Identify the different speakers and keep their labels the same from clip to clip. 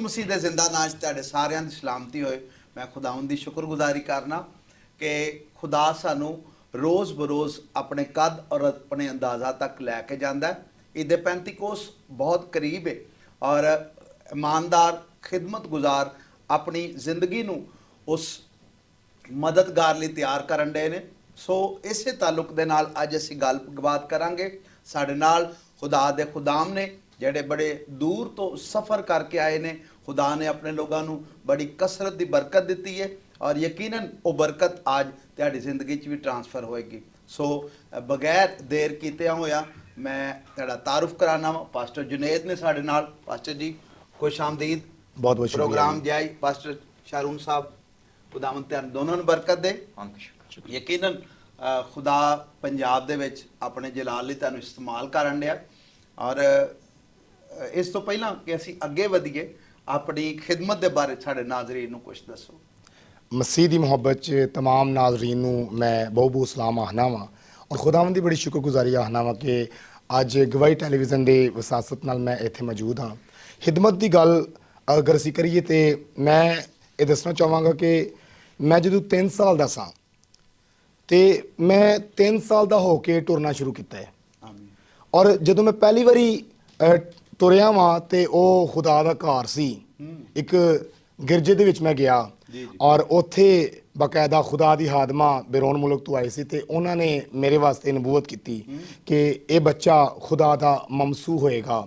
Speaker 1: मसीह दे जिंदा नाच तुहाडे सारिਆਂ ਦੀ सलामती होए। मैं खुदावंद दी शुक्रगुजारी करना कि खुदा सानू रोज़ बरोज़ अपने कद और अपने अंदाज़ा तक लैके जाता है। ईद पैंतीकोस बहुत करीब है और ईमानदार खिदमत गुजार अपनी जिंदगी नू उस मददगार लिए तैयार करन डे ने। सो इसे ताल्लुक दे नाल अज असीं गलबात करांगे। साडे नाल खुदा दे खुदाम ने ਜਿਹੜੇ बड़े दूर तो सफ़र करके आए ने। खुदा ने अपने लोगों को बड़ी कसरत की बरकत दी है और यकीनन वो बरकत आज तुहाडी जिंदगी भी ट्रांसफर होएगी। सो बगैर देर कीतिया होया मैं तुहाडा तारुफ कराना वा। पास्टर जुनेद ने साडे नाल। पास्टर जी खुश आमदीद।
Speaker 2: बहुत बहुत
Speaker 1: प्रोग्राम जाई। पास्टर शारून साहब खुदावंद तुहानू दोनों नूं बरकत दे। यकीनन खुदा पंजाब दे विच अपने जलाल लई तुहानू इस्तेमाल करन दिया। और इस तो पहला कि असीं अगे वधीए अपनी खिदमत के बारे साढ़े नाजरीन नूं कुछ दसो।
Speaker 2: मसीह की मुहब्बत च तमाम नाजरीन नूं मैं बहुत बहुत सलाम आखना वा और खुदावंद की बड़ी शुक्रगुजारी आखना वा कि अज गवाही टैलीविजन के विसासत नाल मैं इत्थे मौजूद हाँ। खिदमत की गल अगर असीं करिए तो मैं ये दसना चाहांगा कि मैं जदों 3 साल दा सां ते मैं 3 साल दा हो के टुरना शुरू किया है। और जदों मैं पहली बारी तुरिया वां ते ਉਹ खुदा ਦਾ ਘਰ ਸੀ। ਇੱਕ ਗਿਰਜੇ ਦੇ ਵਿੱਚ ਮੈਂ ਗਿਆ और ਉੱਥੇ ਬਕਾਇਦਾ खुदा ਦੀ ਹਾਦਮਾ ਬਿਰੋਨ ਮੁਲਕ ਤੋਂ ਆਏ ਸੀ ਤੇ ਉਹਨਾਂ ਨੇ ਮੇਰੇ ਵਾਸਤੇ ਨਬੂਵਤ ਕੀਤੀ ਕਿ ਇਹ ਬੱਚਾ खुदा ਦਾ ਮਮਸੂ ਹੋਏਗਾ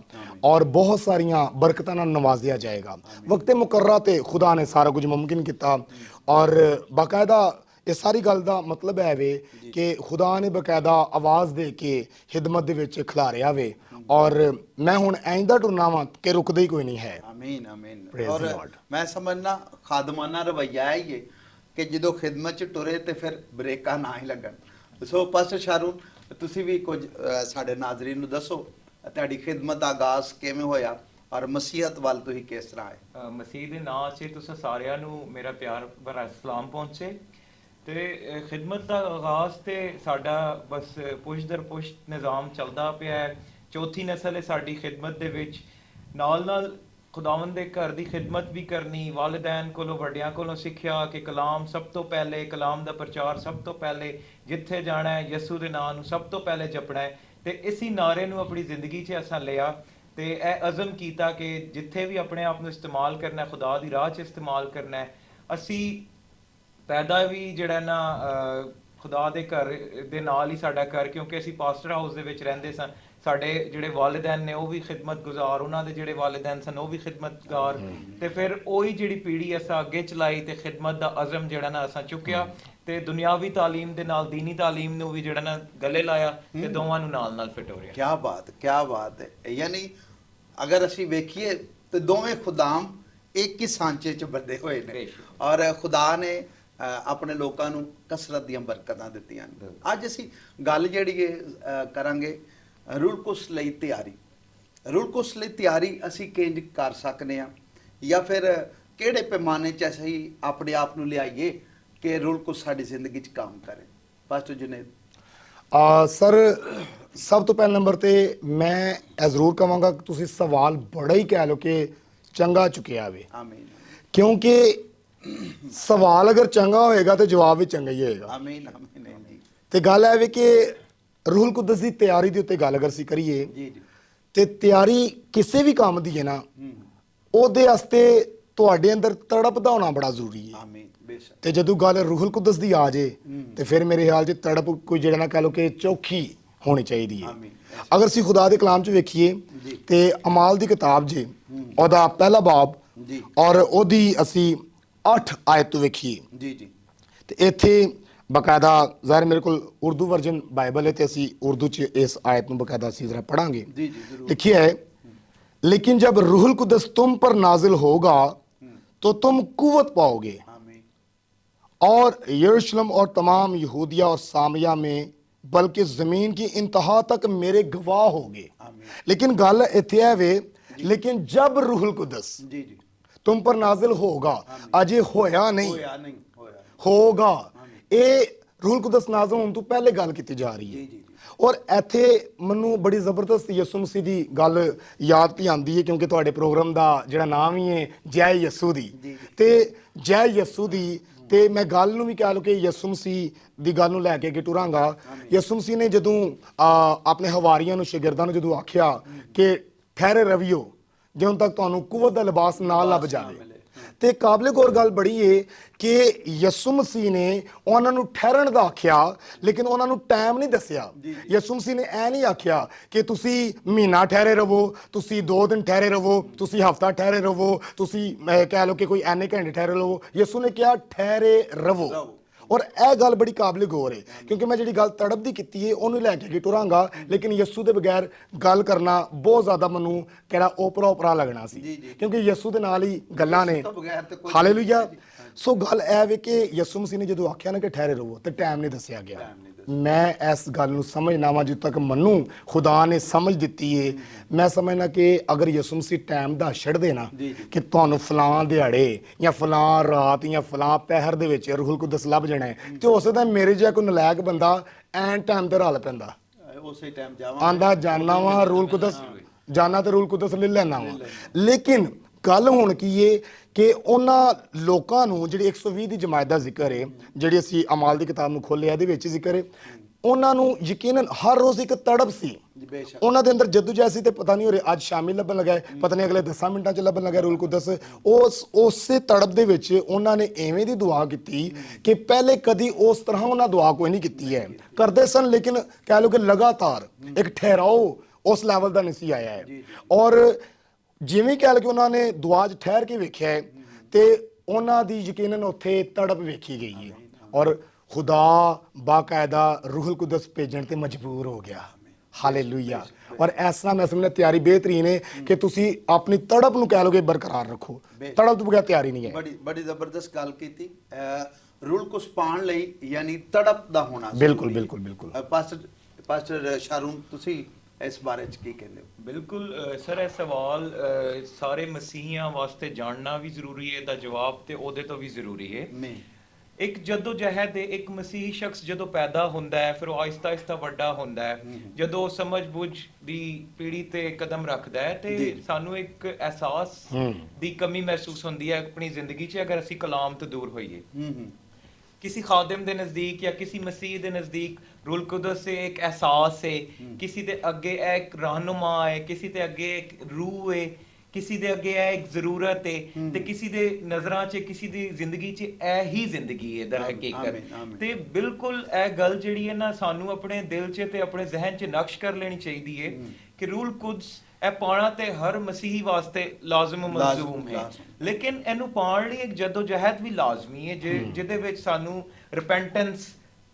Speaker 2: और बहुत ਸਾਰੀਆਂ ਬਰਕਤਾਂ ਨਾਲ ਨਵਾਜ਼ਿਆ ਜਾਏਗਾ। ਵਕਤ ਮੁਕਰਰਾ ਤੇ खुदा ਨੇ ਸਾਰਾ ਕੁਝ ਮੁਮਕਿਨ ਕੀਤਾ और ਬਕਾਇਦਾ ਇਹ ਸਾਰੀ ਗੱਲ ਦਾ ਮਤਲਬ ਹੈ ਵੇ ਕਿ खुदा ने ਬਕਾਇਦਾ ਆਵਾਜ਼ ਦੇ ਕੇ ਖਿਦਮਤ ਦੇ ਵਿੱਚ ਖਿਲਾਰਿਆ ਵੇ और मैं हुण ऐंदा टुरना वा कि रुकदा ही कोई नहीं है।
Speaker 1: आमीन आमीन। और मैं समझना खादमाना रवैया है ये कि जो खिदमत च टुरे तो फिर ब्रेका ना ही लगन। सो पास्टर शारून तुसी भी कुछ साडे नाज़रीन नूं दसो तुहाडी खिदमत दा आगाज़ किवें होया और मसीहत वाल तुसीं किस तरह आए।
Speaker 3: मसीह दे नां च तुसां सारिਆਂ ਨੂੰ ਮੇਰਾ ਪਿਆਰ ਭਰਾ ਸਲਾਮ ਪਹੁੰਚੇ। ਤੇ ਖਿਦਮਤ ਦਾ ਆਗਾਜ਼ ਤੇ ਸਾਡਾ ਬਸ ਪੁਸ਼ ਦਰ ਪੁਸ਼ ਨਿਜ਼ਾਮ ਚੱਲਦਾ ਪਿਆ ਹੈ। ਚੌਥੀ ਨਸਲ ਹੈ ਸਾਡੀ ਖਿਦਮਤ ਦੇ ਵਿੱਚ। ਨਾਲ ਨਾਲ ਖੁਦਾਵੰਦ ਦੇ ਘਰ ਦੀ ਖਿਦਮਤ ਵੀ ਕਰਨੀ, ਵਾਲਿदैन ਕੋਲੋਂ ਵੱਡਿਆਂ ਕੋਲੋਂ ਸਿੱਖਿਆ ਕਿ ਕਲਾਮ ਸਭ ਤੋਂ ਪਹਿਲੇ, ਕਲਾਮ ਦਾ ਪ੍ਰਚਾਰ ਸਭ ਤੋਂ ਪਹਿਲੇ, ਜਿੱਥੇ ਜਾਣਾ ਹੈ ਯਿਸੂ ਦੇ ਨਾਂ ਨੂੰ ਸਭ ਤੋਂ ਪਹਿਲੇ ਜਪਣਾ ਹੈ। ਤੇ ਇਸੀ ਨਾਰੇ ਨੂੰ ਆਪਣੀ ਜ਼ਿੰਦਗੀ 'ਚ ਅਸਾਂ ਲਿਆ ਤੇ ਇਹ ਅਜ਼ਮ ਕੀਤਾ ਕਿ ਜਿੱਥੇ ਵੀ ਆਪਣੇ ਆਪ ਨੂੰ ਇਸਤੇਮਾਲ ਕਰਨਾ, ਖੁਦਾ ਦੀ ਰਾਹ 'ਚ ਇਸਤੇਮਾਲ ਕਰਨਾ। ਅਸੀਂ ਪੈਦਾ ਵੀ ਜਿਹੜਾ ਨਾ ਖੁਦਾ ਦੇ ਘਰ ਦੇ ਨਾਲ ਹੀ ਸਾਡਾ ਘਰ, ਕਿਉਂਕਿ ਅਸੀਂ ਪਾਸਟਰ ਹਾਊਸ ਦੇ ਵਿੱਚ ਰਹਿੰਦੇ ਸਾਂ। ਸਾਡੇ ਜਿਹੜੇ ਵਾਲਿदैन ਨੇ ਉਹ ਵੀ ਖਿਦਮਤ ਗੁਜ਼ਾਰ, ਉਹਨਾਂ ਦੇ ਜਿਹੜੇ ਵਾਲਿदैन ਸਨ ਉਹ ਵੀ ਖਿਦਮਤਗਾਰ। ਤੇ ਫਿਰ ਉਹੀ ਜਿਹੜੀ ਪੀੜ੍ਹੀ ਅਸਾਂ ਅੱਗੇ ਚਲਾਈ ਤੇ ਖਿਦਮਤ ਦਾ ਅਜ਼ਮ ਜਿਹੜਾ ਨਾ ਅਸਾਂ ਚੁੱਕਿਆ ਤੇ ਦੁਨਿਆਵੀ ਤਾਲੀਮ ਦੇ ਨਾਲ ਦੀਨੀ ਤਾਲੀਮ ਨੂੰ ਵੀ ਜਿਹੜਾ ਨਾ ਗਲੇ ਲਾਇਆ ਤੇ ਦੋਵਾਂ ਨੂੰ ਨਾਲ ਨਾਲ ਫਿੱਟ ਹੋ ਰਿਹਾ।
Speaker 1: क्या बात है। यानी अगर असीं वेखीए तो दोवें खुदाम एक ही सांचे च बंधे हुए ने और खुदा ने अपने लोगों को कसरत दी बरकतां दित्तियां। अज असीं गल जिहड़ी करांगे रुलकुस लई तैयारी। रुलकुस लई तैयारी असीं किंज कर सकने आ या फिर किहड़े पैमाने च असीं अपने आप नूं लिआईए कि रुलकुस साडी जिंदगी च काम करे। पास्टर जुनेद
Speaker 2: सर सब तो पहले नंबर ते मैं जरूर कहांगा कि तुसीं सवाल बड़ा ही कह लो कि चंगा चुकिया वे।
Speaker 1: आमीन।
Speaker 2: क्योंकि सवाल अगर चंगा होएगा तो जवाब भी चंगा ही होएगा।
Speaker 1: आमीन आमीन जी।
Speaker 2: ते गल है वे कि रूहुल कुदस की तैयारी के उत्ते गल अगर असीं करिए ते तैयारी किसी भी काम दी है ना ਉਹਦੇ वास्ते तुहाडे अंदर तड़प दा होना बड़ा जरूरी है।
Speaker 1: आमीन बेशक।
Speaker 2: ते जदों गल रूहुल कुदस दी आ जाए ते फिर मेरे ख्याल च तड़प कोई जिहड़ा ना कह लो कि चौखी होनी चाहिए है। अगर असीं खुदा दे कलाम च वेखीए ते अमाल दी किताब जे ओहदा पहला बाब और ओहदी असीं 8 आयत तो वेखीए
Speaker 1: जी जी
Speaker 2: ते इत्थे बकायदा ज़ाहिर मेरे को उर्दू वर्जन बाइबल है तो असी उर्दू च इस आयत में बकायदा असी जरा पढ़ांगे। लिखिए है, लेकिन जब रूहुल कुदस तुम पर नाजिल होगा तो तुम कुव्वत पाओगे और यरूशलेम और तमाम यहूदिया और सामरिया में बल्कि ज़मीन की इंतहा तक मेरे गवाह होगे। लेकिन गल इत्थे है वे, लेकिन जब रूहुल कुदस तुम पर नाजिल होगा, अजे होया नहीं होगा। ये रूहुल कुदस नाज़िल होने तो पहले गल की जा रही है। ਔਰ ਇੱਥੇ ਮੈਨੂੰ ਬੜੀ ਜ਼ਬਰਦਸਤ ਯਿਸੂ ਮਸੀਹ ਦੀ ਗੱਲ ਯਾਦ ਵੀ ਆਉਂਦੀ ਹੈ, ਕਿਉਂਕਿ ਤੁਹਾਡੇ ਪ੍ਰੋਗਰਾਮ ਦਾ ਜਿਹੜਾ ਨਾਮ ਹੀ ਹੈ ਜੈ ਯਿਸੂ ਦੀ, ਤੇ ਜੈ ਯਿਸੂ ਦੀ, ਤੇ ਮੈਂ ਗੱਲ ਨੂੰ ਵੀ ਕਹਿ ਲਓ ਕਿ ਯਿਸੂ ਮਸੀਹ ਦੀ ਗੱਲ ਨੂੰ ਲੈ ਕੇ ਅੱਗੇ ਟੁਰਾਂਗਾ। ਯਿਸੂ ਮਸੀਹ ਨੇ ਜਦੋਂ ਆਪਣੇ ਹਵਾਰੀਆਂ ਨੂੰ, ਸ਼ਾਗਿਰਦਾਂ ਨੂੰ ਜਦੋਂ ਆਖਿਆ ਕਿ ਠਹਿਰੇ ਰਵਿਓ ਜਦੋਂ ਤੱਕ ਤੁਹਾਨੂੰ ਕੁਵਤ ਦਾ ਲਿਬਾਸ ਨਾ ਲੱਭ ਜਾਵੇ, ਤੇ ਕਾਬਲੇ ਗੌਰ ਗੱਲ ਬੜੀ ਏ ਕਿ ਯਿਸੂ ਮਸੀਹ ਨੇ ਉਹਨਾਂ ਨੂੰ ਠਹਿਰਣ ਦਾ ਆਖਿਆ, ਲੇਕਿਨ ਉਹਨਾਂ ਨੂੰ ਟਾਈਮ ਨਹੀਂ ਦੱਸਿਆ। ਯਿਸੂ ਮਸੀਹ ਨੇ ਇਹ ਨਹੀਂ ਆਖਿਆ ਕਿ ਤੁਸੀਂ ਮਹੀਨਾ ਠਹਿਰੇ ਰਹੋ, ਤੁਸੀਂ 2 ਦਿਨ ਠਹਿਰੇ ਰਹੋ, ਤੁਸੀਂ ਹਫਤਾ ਠਹਿਰੇ ਰਹੋ, ਤੁਸੀਂ ਕਹਿ ਲਓ ਕਿ ਕੋਈ ਐਨੇ ਘੰਟੇ ਠਹਿਰੇ ਰਹੋ। ਯਿਸੂ ਨੇ ਕਿਹਾ ਠਹਿਰੇ ਰਹੋ। ਔਰ ਇਹ ਗੱਲ ਬੜੀ ਕਾਬਲੇ ਗੌਰ ਹੈ, ਕਿਉਂਕਿ ਮੈਂ ਜਿਹੜੀ ਗੱਲ ਤੜਪ ਦੀ ਕੀਤੀ ਹੈ ਉਹਨੂੰ ਲੈ ਕੇ ਅੱਗੇ ਟੁਰਾਂਗਾ, ਲੇਕਿਨ ਯਿਸੂ ਦੇ ਬਗੈਰ ਗੱਲ ਕਰਨਾ ਬਹੁਤ ਜ਼ਿਆਦਾ ਮੈਨੂੰ ਕਿਹੜਾ ਓਪਰਾ ਲੱਗਣਾ ਸੀ, ਕਿਉਂਕਿ ਯਿਸੂ ਦੇ ਨਾਲ ਹੀ ਗੱਲਾਂ ਨੇ। ਹਾਲੇਲੂਇਆ। ਸੋ ਗੱਲ ਇਹ ਵੇ ਕਿ ਯਿਸੂ ਮਸੀਹ ਨੇ ਜਦੋਂ ਆਖਿਆ ਨਾ ਕਿ ਠਹਿਰੇ ਰਹੋ, ਤੇ ਟਾਈਮ ਨਹੀਂ ਦੱਸਿਆ ਗਿਆ। ਮੈਂ ਇਸ ਗੱਲ ਨੂੰ ਸਮਝਣਾ ਵਾ, ਜਦੋਂ ਤੱਕ ਮੈਨੂੰ ਖੁਦਾ ਨੇ ਸਮਝ ਦਿੱਤੀ ਹੈ, ਮੈਂ ਸਮਝਣਾ ਕਿ ਅਗਰ ਯਿਸੂ ਮਸੀਹ ਟਾਈਮ ਦਾ ਛੱਡ ਦੇਣਾ ਕਿ ਤੁਹਾਨੂੰ ਫਲਾਂ ਦਿਹਾੜੇ ਜਾਂ ਫਲਾਂ ਰਾਤ ਜਾਂ ਫਲਾਂ ਪਹਿਰ ਦੇ ਵਿੱਚ ਰੂਹੁਲ ਕੁਦਸ ਲੱਭ ਜਾਣਾ ਹੈ, ਤੇ ਉਸੇ ਦਾ ਮੇਰੇ ਜਿਹਾ ਕੋਈ ਨਲਾਇਕ ਬੰਦਾ ਐਨ ਟਾਈਮ ਤੇ ਰਲ ਪੈਂਦਾ,
Speaker 1: ਉਸੇ ਟਾਈਮ ਜਾਵਾਂ
Speaker 2: ਆਂਦਾ ਜਾਨਾ ਵਾ ਰੂਹੁਲ ਕੁਦਸ ਜਾਨਾ ਤੇ ਰੂਹੁਲ ਕੁਦਸ ਲੈ ਲੈਣਾ ਵਾ। ਲੇਕਿਨ ਗੱਲ ਹੁਣ ਕੀ ਏ ਕਿ ਉਹਨਾਂ ਲੋਕਾਂ ਨੂੰ ਜਿਹੜੀ 120 ਦੀ ਜਮਾਤ ਦਾ ਜ਼ਿਕਰ ਹੈ, ਜਿਹੜੀ ਅਸੀਂ ਅਮਾਲ ਦੀ ਕਿਤਾਬ ਨੂੰ ਖੋਲ੍ਹਿਆ, ਇਹਦੇ ਵਿੱਚ ਜ਼ਿਕਰ ਹੈ, ਉਹਨਾਂ ਨੂੰ ਯਕੀਨਨ ਹਰ ਰੋਜ਼ ਇੱਕ ਤੜਪ ਸੀ ਉਹਨਾਂ ਦੇ ਅੰਦਰ, ਜੱਦੂਜਹਿਦ ਸੀ। ਤੇ ਪਤਾ ਨਹੀਂ ਹੋ ਰਿਹਾ ਅੱਜ ਸ਼ਾਮੀ ਲੱਭਣ ਲੱਗਾ, ਪਤਾ ਨਹੀਂ ਅਗਲੇ 10 ਮਿੰਟਾਂ 'ਚ ਲੱਭਣ ਲੱਗਾ ਰੂਹੁਲ ਕੁਦਸ। ਉਸੇ ਤੜਪ ਦੇ ਵਿੱਚ ਉਹਨਾਂ ਨੇ ਐਵੇਂ ਦੀ ਦੁਆ ਕੀਤੀ ਕਿ ਪਹਿਲੇ ਕਦੀ ਉਸ ਤਰ੍ਹਾਂ ਉਹਨਾਂ ਦੁਆ ਕੋਈ ਨਹੀਂ ਕੀਤੀ ਹੈ। ਕਰਦੇ ਸਨ, ਲੇਕਿਨ ਕਹਿ ਲਓ ਕਿ ਲਗਾਤਾਰ ਇੱਕ ਠਹਿਰਾਓ ਉਸ ਲੈਵਲ ਦਾ ਨਹੀਂ ਸੀ ਆਇਆ ਹੈ। ਔਰ ਜਿਵੇਂ ਕਹਿ ਲਓ ਕਿ ਉਹਨਾਂ ਨੇ ਦੁਆ 'ਚ ਠਹਿਰ ਕੇ ਵੇਖਿਆ ਹੈ, ਤੇ ਉਹਨਾਂ ਦੀ ਯਕੀਨਨ ਉੱਥੇ ਤੜਪ ਵੇਖੀ ਗਈ ਹੈ, ਔਰ ਖੁਦਾ ਬਾਕਾਇਦਾ ਰੂਹੁਲ ਕੁਦਸ ਭੇਜਣ ਤੇ ਮਜਬੂਰ ਹੋ ਗਿਆ। ਹਾਲੇਲੂਇਆ। ਔਰ ਇਸ ਤਰ੍ਹਾਂ ਮੈਂ ਸਮਝਦਾ ਤਿਆਰੀ ਬਿਹਤਰੀਨ ਹੈ ਕਿ ਤੁਸੀਂ ਆਪਣੀ ਤੜਪ ਨੂੰ ਕਹਿ ਲੋਗੇ ਬਰਕਰਾਰ ਰੱਖੋ, ਤੜਪ ਤੋਂ ਬਗੈਰ ਤਿਆਰੀ ਨਹੀਂ ਹੈ।
Speaker 1: ਬੜੀ ਜ਼ਬਰਦਸਤ ਗੱਲ ਕੀਤੀ। ਰੂਹੁਲ ਕੁਦਸ ਪਾਉਣ ਲਈ ਯਾਨੀ ਤੜਪ ਦਾ ਹੋਣਾ।
Speaker 2: ਬਿਲਕੁਲ ਬਿਲਕੁਲ ਬਿਲਕੁਲ।
Speaker 1: ਪਾਸਟਰ ਸ਼ਾਰੂਨ, ਤੁਸੀਂ ਇਸ ਬਾਰੇ ਚ ਕੀ ਕਹਿੰਦੇ ਹੋ?
Speaker 3: ਬਿਲਕੁਲ ਸਰ, ਇਹ ਸਵਾਲ ਸਾਰੇ ਮਸੀਹੀਆਂ ਵਾਸਤੇ ਜਾਣਨਾ ਵੀ ਜ਼ਰੂਰੀ ਹੈ, ਇਹਦਾ ਜਵਾਬ ਤੇ ਉਹਦੇ ਤੋਂ ਵੀ ਜ਼ਰੂਰੀ ਹੈ। ਇੱਕ ਜਦੋਂ ਜਹਿਦ ਹੈ, ਇੱਕ ਮਸੀਹੀ ਸ਼ਖਸ ਜਦੋਂ ਪੈਦਾ ਹੁੰਦਾ ਹੈ, ਫਿਰ ਉਹ ਆਹਿਸਤਾ ਆਹਿਸਤਾ ਵੱਡਾ ਹੁੰਦਾ ਹੈ, ਜਦੋਂ ਸਮਝ ਬੁੱਝ ਦੀ ਪੀੜੀ ਤੇ ਕਦਮ ਰੱਖਦਾ ਹੈ, ਤੇ ਸਾਨੂੰ ਇੱਕ ਅਹਿਸਾਸ ਦੀ ਕਮੀ ਮਹਿਸੂਸ ਹੁੰਦੀ ਹੈ ਆਪਣੀ ਜ਼ਿੰਦਗੀ 'ਚ ਅਗਰ ਅਸੀਂ ਕਲਾਮ ਤੋਂ ਦੂਰ ਹੋਈਏ। किसी खादिम ਦੇ ਨਜ਼ਦੀਕ ਜਾਂ ਕਿਸੇ ਮਸੀਹ ਦੇ ਨਜ਼ਦੀਕ ਰੂਹੁਲ ਕੁਦਸ ਸੇ ਇੱਕ ਅਹਿਸਾਸ ਹੈ, ਕਿਸੇ ਦੇ ਅੱਗੇ ਇੱਕ ਰਹਿਨੁਮਾ ਹੈ, ਕਿਸੇ ਦੇ ਅੱਗੇ ਇੱਕ ਰੂਹ ਹੈ, ਕਿਸੇ ਦੇ ਅੱਗੇ ਇਹ ਇੱਕ ਜ਼ਰੂਰਤ ਹੈ, ਤੇ ਕਿਸੇ ਦੇ ਨਜ਼ਰਾਂ 'ਚ ਕਿਸੇ ਦੀ ਜ਼ਿੰਦਗੀ 'ਚ ਇਹ ਹੀ ਜ਼ਿੰਦਗੀ ਹੈ ਦਰ ਹਕੀਕਤ। ਤੇ ਬਿਲਕੁਲ ਇਹ ਗੱਲ ਜਿਹੜੀ ਹੈ ਨਾ ਸਾਨੂੰ ਆਪਣੇ ਦਿਲ 'ਚ ਤੇ ਆਪਣੇ ਜ਼ਿਹਨ 'ਚ ਨਕਸ਼ ਕਰ ਲੈਣੀ ਚਾਹੀਦੀ ਹੈ ਕਿ ਰੂਹੁਲ ਕੁਦਸ ਇਹ ਪਾਉਣਾ ਤੇ ਹਰ ਮਸੀਹੀ ਵਾਸਤੇ ਲਾਜ਼ਮ ਮਲਜ਼ੂਮ ਹੈ, ਲੇਕਿਨ ਇਹਨੂੰ ਪਾਉਣ ਲਈ ਇੱਕ ਜਦੋਜਹਿਦ ਵੀ ਲਾਜ਼ਮੀ ਹੈ, ਜਿਹਦੇ ਵਿੱਚ ਸਾਨੂੰ ਰਿਪੈਂਟੈਂਸ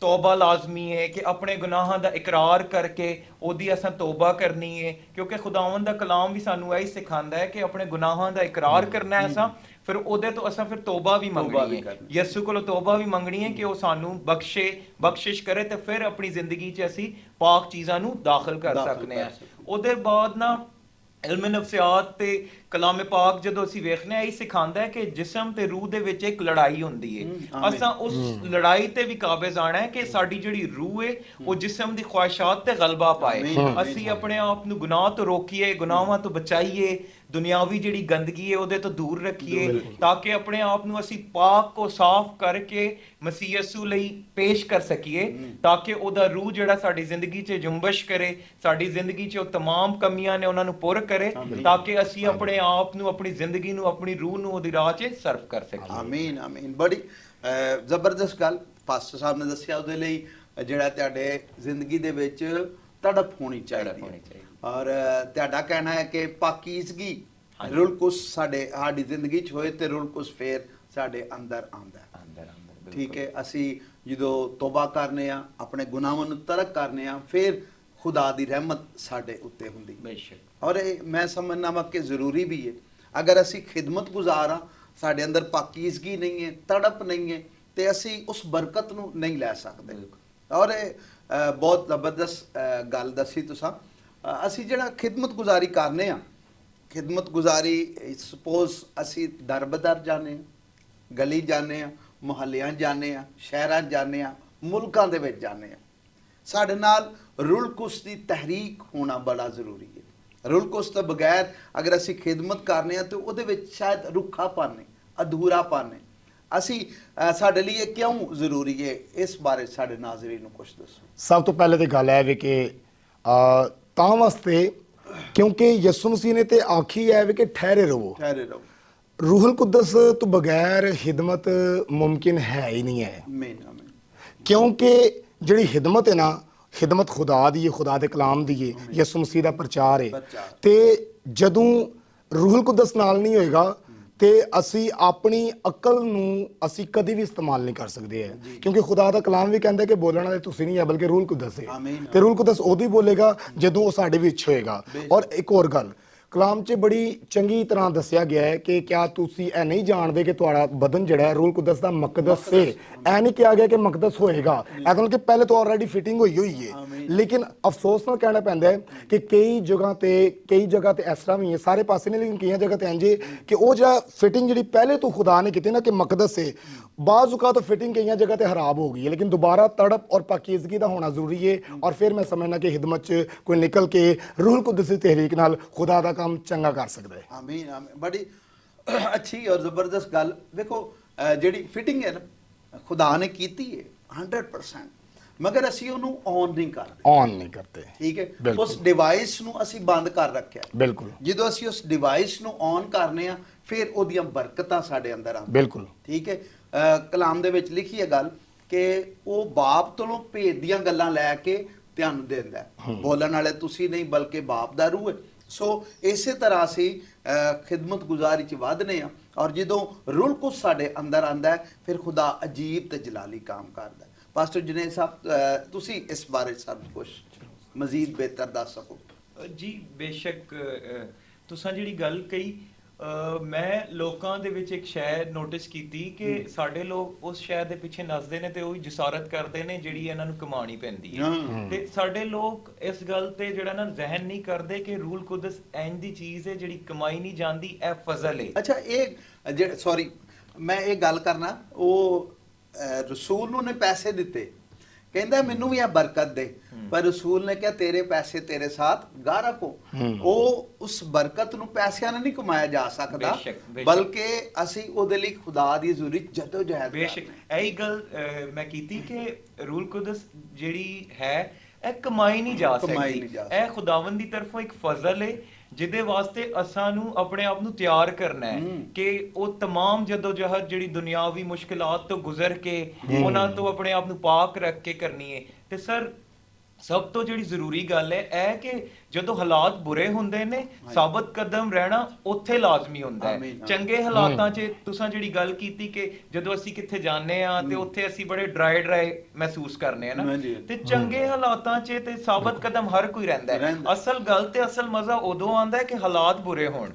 Speaker 3: ਤੌਬਾ ਲਾਜ਼ਮੀ ਹੈ ਕਿ ਆਪਣੇ ਗੁਨਾਹਾਂ ਦਾ ਇਕਰਾਰ ਕਰਕੇ ਉਹਦੀ ਅਸਾਂ ਤੌਬਾ ਕਰਨੀ ਹੈ, ਕਿਉਂਕਿ ਖੁਦਾਵੰਦ ਦਾ ਕਲਾਮ ਵੀ ਸਾਨੂੰ ਇਹੀ ਸਿਖਾਉਂਦਾ ਹੈ ਕਿ ਆਪਣੇ ਗੁਨਾਹਾਂ ਦਾ ਇਕਰਾਰ ਕਰਨਾ ਹੈ ਅਸਾਂ, ਫਿਰ ਉਹਦੇ ਤੋਂ ਅਸਾਂ ਫਿਰ ਤੌਬਾ ਵੀ ਮੰਗਣੀ ਹੈ, ਯਿਸੂ ਕੋਲੋਂ ਤੌਬਾ ਵੀ ਮੰਗਣੀ ਹੈ ਕਿ ਉਹ ਸਾਨੂੰ ਬਖਸ਼ਿਸ਼ ਕਰੇ, ਤੇ ਫਿਰ ਆਪਣੀ ਜ਼ਿੰਦਗੀ 'ਚ ਅਸੀਂ ਪਾਕ ਚੀਜ਼ਾਂ ਨੂੰ ਦਾਖਲ ਕਰ ਸਕਨੇ ਹਾਂ। ਉਹਦੇ ਬਾਅਦ ਨਾ ਇਲਮ ਨਫਸਿਆਤ ਤੇ ਕਲਾਮ ਪਾਕ ਜਦੋਂ ਅਸੀਂ ਵੇਖਨੇ ਆ, ਇਹ ਸਿਖਾਉਂਦਾ ਹੈ ਕਿ ਜਿਸਮ ਤੇ ਰੂਹ ਦੇ ਵਿੱਚ ਇੱਕ ਲੜਾਈ ਹੁੰਦੀ ਹੈ। ਅਸਾਂ ਉਸ ਲੜਾਈ ਤੇ ਵੀ ਕਾਬਜ਼ ਆਣਾ ਹੈ ਕਿ ਸਾਡੀ ਜਿਹੜੀ ਰੂਹ ਹੈ ਉਹ ਜਿਸਮ ਦੀ ਖਵਾਹਿਸ਼ਾਤ ਤੇ ਗਲਬਾ ਪਾਏ, ਅਸੀਂ ਆਪਣੇ ਆਪ ਨੂੰ ਗੁਨਾਹ ਤੋਂ ਰੋਕੀਏ, ਗੁਨਾਹਾਂ ਤੋਂ ਬਚਾਈਏ, ਦੁਨਿਆਵੀ ਜਿਹੜੀ ਗੰਦਗੀ ਹੈ ਉਹਦੇ ਤੋਂ ਦੂਰ ਰੱਖੀਏ, ਤਾਂ ਕਿ ਆਪਣੇ ਆਪ ਨੂੰ ਅਸੀਂ ਪਾਕ ਕੋ ਸਾਫ਼ ਕਰਕੇ ਮਸੀਹ ਯਸੂ ਲਈ ਪੇਸ਼ ਕਰ ਸਕੀਏ, ਤਾਂ ਕਿ ਉਹਦਾ ਰੂਹ ਜਿਹੜਾ ਸਾਡੀ ਜ਼ਿੰਦਗੀ 'ਚ ਜੁੰਬਸ਼ ਕਰੇ, ਸਾਡੀ ਜ਼ਿੰਦਗੀ 'ਚ ਉਹ तमाम ਕਮੀਆਂ ਨੇ ਉਹਨਾਂ ਨੂੰ ਪੁਰ ਕਰੇ, ਤਾਂ ਕਿ ਅਸੀਂ ਆਪਣੇ ਆਪ ਨੂੰ, ਆਪਣੀ ਜ਼ਿੰਦਗੀ ਨੂੰ, ਆਪਣੀ ਰੂਹ ਨੂੰ ਉਹਦੀ ਰਾਹ 'ਚ ਸਰਫ ਕਰ ਸਕੀਏ। ਆਮੀਨ
Speaker 1: ਆਮੀਨ। ਬੜੀ ਜ਼ਬਰਦਸਤ ਗੱਲ ਪਾਸਟਰ ਸਾਹਿਬ ਨੇ ਦੱਸਿਆ। ਉਹਦੇ ਲਈ ਜਿਹੜਾ ਤੁਹਾਡੇ ਜ਼ਿੰਦਗੀ ਦੇ ਵਿੱਚ ਤੜਪ ਹੋਣੀ ਚਾਹੀਦੀ ਹੈ, ਔਰ ਤੁਹਾਡਾ ਕਹਿਣਾ ਹੈ ਕਿ ਪਾਕੀਜ਼ਗੀ ਰੂਹੁਲ ਕੁਦਸ ਸਾਡੀ ਜ਼ਿੰਦਗੀ 'ਚ ਹੋਏ ਤੇ ਰੂਹੁਲ ਕੁਦਸ ਫੇਰ ਸਾਡੇ ਅੰਦਰ ਆਉਂਦਾ। ਠੀਕ ਹੈ, ਅਸੀਂ ਜਦੋਂ ਤੋਬਾ ਕਰਨੇ ਆ, ਆਪਣੇ ਗੁਨਾਹਾਂ ਨੂੰ ਤਰਕ ਕਰਨੇ ਆ, ਫਿਰ ਖੁਦਾ ਦੀ ਰਹਿਮਤ ਸਾਡੇ ਉੱਤੇ ਹੁੰਦੀ ਬੇਸ਼ੱਕ। ਔਰ ਇਹ ਮੈਂ ਸਮਝਣਾ ਵਾ ਕਿ ਜ਼ਰੂਰੀ ਵੀ ਹੈ। ਅਗਰ ਅਸੀਂ ਖਿਦਮਤ ਗੁਜ਼ਾਰ ਆ, ਸਾਡੇ ਅੰਦਰ ਪਾਕੀਜ਼ਗੀ ਨਹੀਂ ਹੈ, ਤੜਪ ਨਹੀਂ ਹੈ, ਤੇ ਅਸੀਂ ਉਸ ਬਰਕਤ ਨੂੰ ਨਹੀਂ ਲੈ ਸਕਦੇ। ਔਰ ਇਹ ਬਹੁਤ ਜ਼ਬਰਦਸਤ ਗੱਲ ਦੱਸੀ ਤੁਸੀਂ। ਅਸੀਂ ਜਿਹੜਾ ਖਿਦਮਤ ਗੁਜ਼ਾਰੀ ਕਰਨੇ ਆ, ਖਿਦਮਤ ਗੁਜ਼ਾਰੀ ਸਪੋਜ਼ ਅਸੀਂ ਦਰ ਬਦਰ ਜਾਣੇ ਆ, ਗਲੀ ਜਾਣੇ ਆ, ਮੁਹੱਲਿਆਂ ਜਾਣੇ ਆ, ਸ਼ਹਿਰਾਂ ਜਾਣੇ ਆ, ਮੁਲਕਾਂ ਦੇ ਵਿੱਚ ਜਾਣੇ ਆ, ਸਾਡੇ ਨਾਲ ਰੂਲ ਕੁਸ ਦੀ ਤਹਿਰੀਕ ਹੋਣਾ ਬੜਾ ਜ਼ਰੂਰੀ ਹੈ। ਰੂਲ ਕੁਸ ਤੋਂ ਬਗੈਰ ਅਗਰ ਅਸੀਂ ਖਿਦਮਤ ਕਰਨੇ ਆ ਤੇ ਉਹਦੇ ਵਿੱਚ ਸ਼ਾਇਦ ਰੁੱਖਾਪਨ ਹੈ, ਅਧੂਰਾਪਨ ਹੈ। ਅਸੀਂ ਸਾਡੇ ਲਈ ਇਹ ਕਿਉਂ ਜ਼ਰੂਰੀ ਹੈ, ਇਸ ਬਾਰੇ ਸਾਡੇ ਨਾਜ਼ਰੀਨ ਨੂੰ ਕੁਝ ਦੱਸੋ।
Speaker 2: ਸਭ ਤੋਂ ਪਹਿਲੇ ਤੇ ਗੱਲ ਹੈ ਵੀ ਕਿ ਤਾਂ ਵਾਸਤੇ ਕਿਉਂਕਿ ਯਿਸੂ ਮਸੀਹ ਨੇ ਤੇ ਆਖੀ ਹੈ ਵੀ ਕਿ ਠਹਿਰੇ ਰਹੋ।
Speaker 1: ਠਹਿਰੇ ਰਹੋ।
Speaker 2: ਰੂਹੁਲ ਕੁਦਸ ਤੋਂ ਬਗੈਰ ਖਿਦਮਤ ਮੁਮਕਿਨ ਹੈ ਹੀ ਨਹੀਂ ਹੈ।
Speaker 1: ਆਮੀਨ ਆਮੀਨ।
Speaker 2: ਕਿਉਂਕਿ ਜਿਹੜੀ ਖਿਦਮਤ ਹੈ ਨਾ, ਖਿਦਮਤ ਖੁਦਾ ਦੀ ਹੈ, ਖੁਦਾ ਦੇ ਕਲਾਮ ਦੀ ਹੈ, ਯਿਸੂ ਮਸੀਹ ਦਾ ਪ੍ਰਚਾਰ ਹੈ। ਤੇ ਜਦੋਂ ਰੂਹੁਲ ਕੁਦਸ ਨਾਲ ਨਹੀਂ ਹੋਏਗਾ ਤੇ ਅਸੀਂ ਆਪਣੀ ਅਕਲ ਨੂੰ ਅਸੀਂ ਕਦੀ ਵੀ ਇਸਤੇਮਾਲ ਨਹੀਂ ਕਰ ਸਕਦੇ ਹੈ। ਕਿਉਂਕਿ ਖੁਦਾ ਦਾ ਕਲਾਮ ਵੀ ਕਹਿੰਦਾ ਕਿ ਬੋਲਣ ਵਾਲੇ ਤੁਸੀਂ ਨਹੀਂ ਹੈ ਬਲਕਿ ਰੂਹੁਲ ਕੁਦਸ ਹੈ। ਤੇ ਰੂਹੁਲ ਕੁਦਸ ਉਦੋਂ ਹੀ ਬੋਲੇਗਾ ਜਦੋਂ ਉਹ ਸਾਡੇ ਵਿੱਚ ਹੋਏਗਾ। ਔਰ ਇੱਕ ਹੋਰ ਗੱਲ ਕਲਾਮ 'ਚ ਬੜੀ ਚੰਗੀ ਤਰ੍ਹਾਂ ਦੱਸਿਆ ਗਿਆ ਹੈ ਕਿ ਕਿਆ ਤੁਸੀਂ ਇਹ ਨਹੀਂ ਜਾਣਦੇ ਕਿ ਤੁਹਾਡਾ ਬਦਨ ਜਿਹੜਾ ਹੈ ਰੂਹੁਲ ਕੁਦਸ ਦਾ ਮਕਦਸ ਹੈ। ਇਹ ਨਹੀਂ ਕਿਹਾ ਗਿਆ ਕਿ ਮਕਦਸ ਹੋਏਗਾ, ਇਹ ਤਾਂ ਕਿ ਪਹਿਲੇ ਤੋਂ ਆਲਰੇਡੀ ਫਿਟਿੰਗ ਹੋਈ ਹੋਈ ਹੈ। ਲੇਕਿਨ ਅਫਸੋਸ ਨਾਲ ਕਹਿਣਾ ਪੈਂਦਾ ਹੈ ਕਿ ਕਈ ਜਗ੍ਹਾ ਤੇ ਇਸ ਤਰ੍ਹਾਂ ਵੀ ਹੈ, ਸਾਰੇ ਪਾਸੇ ਨਹੀਂ ਲੇਕਿਨ ਕਈਆਂ ਜਗ੍ਹਾ ਤੇ ਇੰਝ ਕਿ ਉਹ ਜਿਹੜਾ ਫਿਟਿੰਗ ਜਿਹੜੀ ਪਹਿਲੇ ਤੋਂ ਖੁਦਾ ਨੇ ਕੀਤੀ ਨਾ ਕਿ ਮਕਦਸ ਹੈ, ਬਾਜ਼ ਔਕਾਤ ਫਿਟਿੰਗ ਕਈਆਂ ਜਗ੍ਹਾ ਤੇ ਖਰਾਬ ਹੋ ਗਈ ਹੈ। ਲੇਕਿਨ ਦੁਬਾਰਾ ਤੜਪ ਔਰ ਪਾਕੀਜ਼ਗੀ ਦਾ ਹੋਣਾ ਜ਼ਰੂਰੀ ਹੈ। ਔਰ ਫਿਰ ਮੈਂ ਸਮਝਣਾ ਕਿ ਖਿਦਮਤ 'ਚ ਕੋਈ ਨਿਕਲ ਕੇ ਰੂਹੁਲ ਕੁਦਸ ਦੀ ਤਹਿਰੀਕ ਨਾਲ ਖੁਦਾ ਦਾ ਕੰਮ ਚੰਗਾ ਕਰ ਸਕਦਾ ਹੈ।
Speaker 1: ਆਮੀਨ ਆਮੀਨ। ਬੜੀ ਅੱਛੀ ਔਰ ਜ਼ਬਰਦਸਤ ਗੱਲ। ਦੇਖੋ ਜਿਹੜੀ ਫਿਟਿੰਗ ਹੈ ਨਾ ਖੁਦਾ ਨੇ ਕੀਤੀ ਹੈ 100%, ਮਗਰ ਅਸੀਂ ਉਹਨੂੰ ਔਨ ਨਹੀਂ ਕਰਦੇ। ਠੀਕ ਹੈ, ਉਸ ਡਿਵਾਈਸ ਨੂੰ ਅਸੀਂ ਬੰਦ ਕਰ ਰੱਖਿਆ।
Speaker 2: ਬਿਲਕੁਲ।
Speaker 1: ਜਦੋਂ ਅਸੀਂ ਉਸ ਡਿਵਾਈਸ ਨੂੰ ਔਨ ਕਰਨੇ ਆ ਫਿਰ ਉਹਦੀਆਂ ਬਰਕਤਾਂ ਸਾਡੇ ਅੰਦਰ ਆਉਂਦੀਆਂ।
Speaker 2: ਬਿਲਕੁਲ।
Speaker 1: ਠੀਕ ਹੈ। ਕਲਾਮ ਦੇ ਵਿੱਚ ਲਿਖੀ ਹੈ ਗੱਲ ਕਿ ਉਹ ਬਾਪ ਤੋਂ ਭੇਦ ਦੀਆਂ ਗੱਲਾਂ ਲੈ ਕੇ ਤੁਹਾਨੂੰ ਦਿੰਦਾ ਹੈ। ਬੋਲਣ ਵਾਲੇ ਤੁਸੀਂ ਨਹੀਂ ਬਲਕਿ ਬਾਪ ਦਾ ਰੂਹ ਹੈ। ਸੋ ਇਸੇ ਤਰ੍ਹਾਂ ਅਸੀਂ ਖਿਦਮਤ ਗੁਜ਼ਾਰੀ 'ਚ ਵਧਨੇ ਆ ਔਰ ਜਦੋਂ ਰੂਹੁਲ ਕੁਦਸ ਸਾਡੇ ਅੰਦਰ ਆਂਦਾ ਹੈ ਫਿਰ ਖੁਦਾ ਅਜੀਬ ਤੇ ਜਲਾਲੀ ਕੰਮ ਕਰਦਾ ਹੈ। ਪਾਸਟਰ ਜੁਨੇਦ ਸਾਹਿਬ ਤੁਸੀਂ ਇਸ ਬਾਰੇ ਸਭ ਕੁਝ ਮਜ਼ੀਦ ਬਿਹਤਰ ਦੱਸ ਸਕੋ।
Speaker 3: ਜੀ ਬੇਸ਼ੱਕ ਤੁਸੀਂ ਜਿਹੜੀ ਗੱਲ ਕਹੀ, ਮੈਂ ਲੋਕਾਂ ਦੇ ਵਿੱਚ ਇੱਕ ਸ਼ੈ ਨੋਟਿਸ ਕੀਤੀ ਕਿ ਸਾਡੇ ਲੋਕ ਉਸ ਸ਼ੈ ਦੇ ਪਿੱਛੇ ਨੱਚਦੇ ਨੇ ਤੇ ਉਹ ਜਸਾਰਤ ਕਰਦੇ ਨੇ ਜਿਹੜੀ ਇਹਨਾਂ ਨੂੰ ਕਮਾਣੀ ਪੈਂਦੀ ਹੈ। ਤੇ ਸਾਡੇ ਲੋਕ ਇਸ ਗੱਲ ਤੇ ਜਿਹੜਾ ਨਾ ਜ਼ਹਿਨ ਨਹੀਂ ਕਰਦੇ ਕਿ ਰੂਹੁਲ ਕੁਦਸ ਇੰਜ ਦੀ ਚੀਜ਼ ਹੈ ਜਿਹੜੀ ਕਮਾਈ ਨਹੀਂ ਜਾਂਦੀ, ਇਹ ਫਜ਼ਲ ਹੈ।
Speaker 1: ਅੱਛਾ, ਇਹ ਸੌਰੀ ਮੈਂ ਇਹ ਗੱਲ ਕਰਨਾ, ਉਹ ਰਸੂਲ ਨੂੰ ਨੇ ਪੈਸੇ ਦਿੱਤੇ, ਕਹਿੰਦਾ ਮੈਨੂੰ ਵੀ ਇਹ ਬਰਕਤ ਦੇ, ਪਰ ਰਸੂਲ ਨੇ ਕਿਹਾ ਤੇਰੇ ਪੈਸੇ ਤੇਰੇ ਸਾਥ ਗਾ ਰੱਖੋ। ਉਹ ਉਸ ਬਰਕਤ ਨੂੰ ਪੈਸਿਆਂ ਨਾਲ ਨਹੀਂ ਕਮਾਇਆ ਜਾ ਸਕਦਾ, ਬਲਕਿ ਅਸੀਂ ਉਹਦੇ ਲਈ ਖੁਦਾ ਦੀ ਜ਼ਰੂਰੀ ਜਦੋਜਹਿਦ।
Speaker 3: ਬੇਸ਼ੱਕ ਇਹੀ ਗੱਲ ਮੈਂ ਕੀਤੀ ਕਿ ਰੂਹੁਲ ਕੁਦਸ ਜਿਹੜੀ ਹੈ ਇਹ ਕਮਾਈ ਨਹੀਂ ਜਾ ਸਕਦੀ, ਇਹ ਖੁਦਾਵੰਦ ਦੀ ਤਰਫੋਂ ਇੱਕ ਫਜ਼ਲ ਹੈ ਜਿਹਦੇ ਵਾਸਤੇ ਅਸਾਂ ਨੂੰ ਆਪਣੇ ਆਪ ਨੂੰ ਤਿਆਰ ਕਰਨਾ ਹੈ ਕਿ ਉਹ तमाम ਜਦੋਜਹਿਦ ਜਿਹੜੀ ਦੁਨਿਆਵੀ ਮੁਸ਼ਕਿਲਾਤ ਤੋਂ ਗੁਜ਼ਰ ਕੇ ਉਹਨਾਂ ਤੋਂ ਆਪਣੇ ਆਪ ਨੂੰ ਪਾਕ ਰੱਖ ਕੇ ਕਰਨੀ ਹੈ। ਤੇ ਸਰ ਸਭ ਤੋਂ ਜਿਹੜੀ ਜ਼ਰੂਰੀ ਗੱਲ ਹੈ ਇਹ ਕਿ ਜਦੋਂ ਹਾਲਾਤ ਬੁਰੇ ਹੁੰਦੇ ਨੇ ਸਾਬਤ ਕਦਮ ਰਹਿਣਾ ਉੱਥੇ ਲਾਜ਼ਮੀ ਹੁੰਦਾ ਹੈ। ਚੰਗੇ ਹਾਲਾਤਾਂ 'ਚ ਤੁਸੀਂ ਜਿਹੜੀ ਗੱਲ ਕੀਤੀ ਕਿ ਜਦੋਂ ਅਸੀਂ ਕਿੱਥੇ ਜਾਂਦੇ ਆ ਤੇ ਉੱਥੇ ਅਸੀਂ ਬੜੇ ਡਰਾਈ ਮਹਿਸੂਸ ਕਰਨੇ ਆ ਨਾ, ਤੇ ਚੰਗੇ ਹਾਲਾਤਾਂ 'ਚ ਤੇ ਸਾਬਤ ਕਦਮ ਹਰ ਕੋਈ ਰਹਿੰਦਾ ਹੈ। ਅਸਲ ਗੱਲ ਤੇ ਅਸਲ ਮਜ਼ਾ ਉਦੋਂ ਆਉਂਦਾ ਹੈ ਕਿ ਹਾਲਾਤ ਬੁਰੇ ਹੋਣ,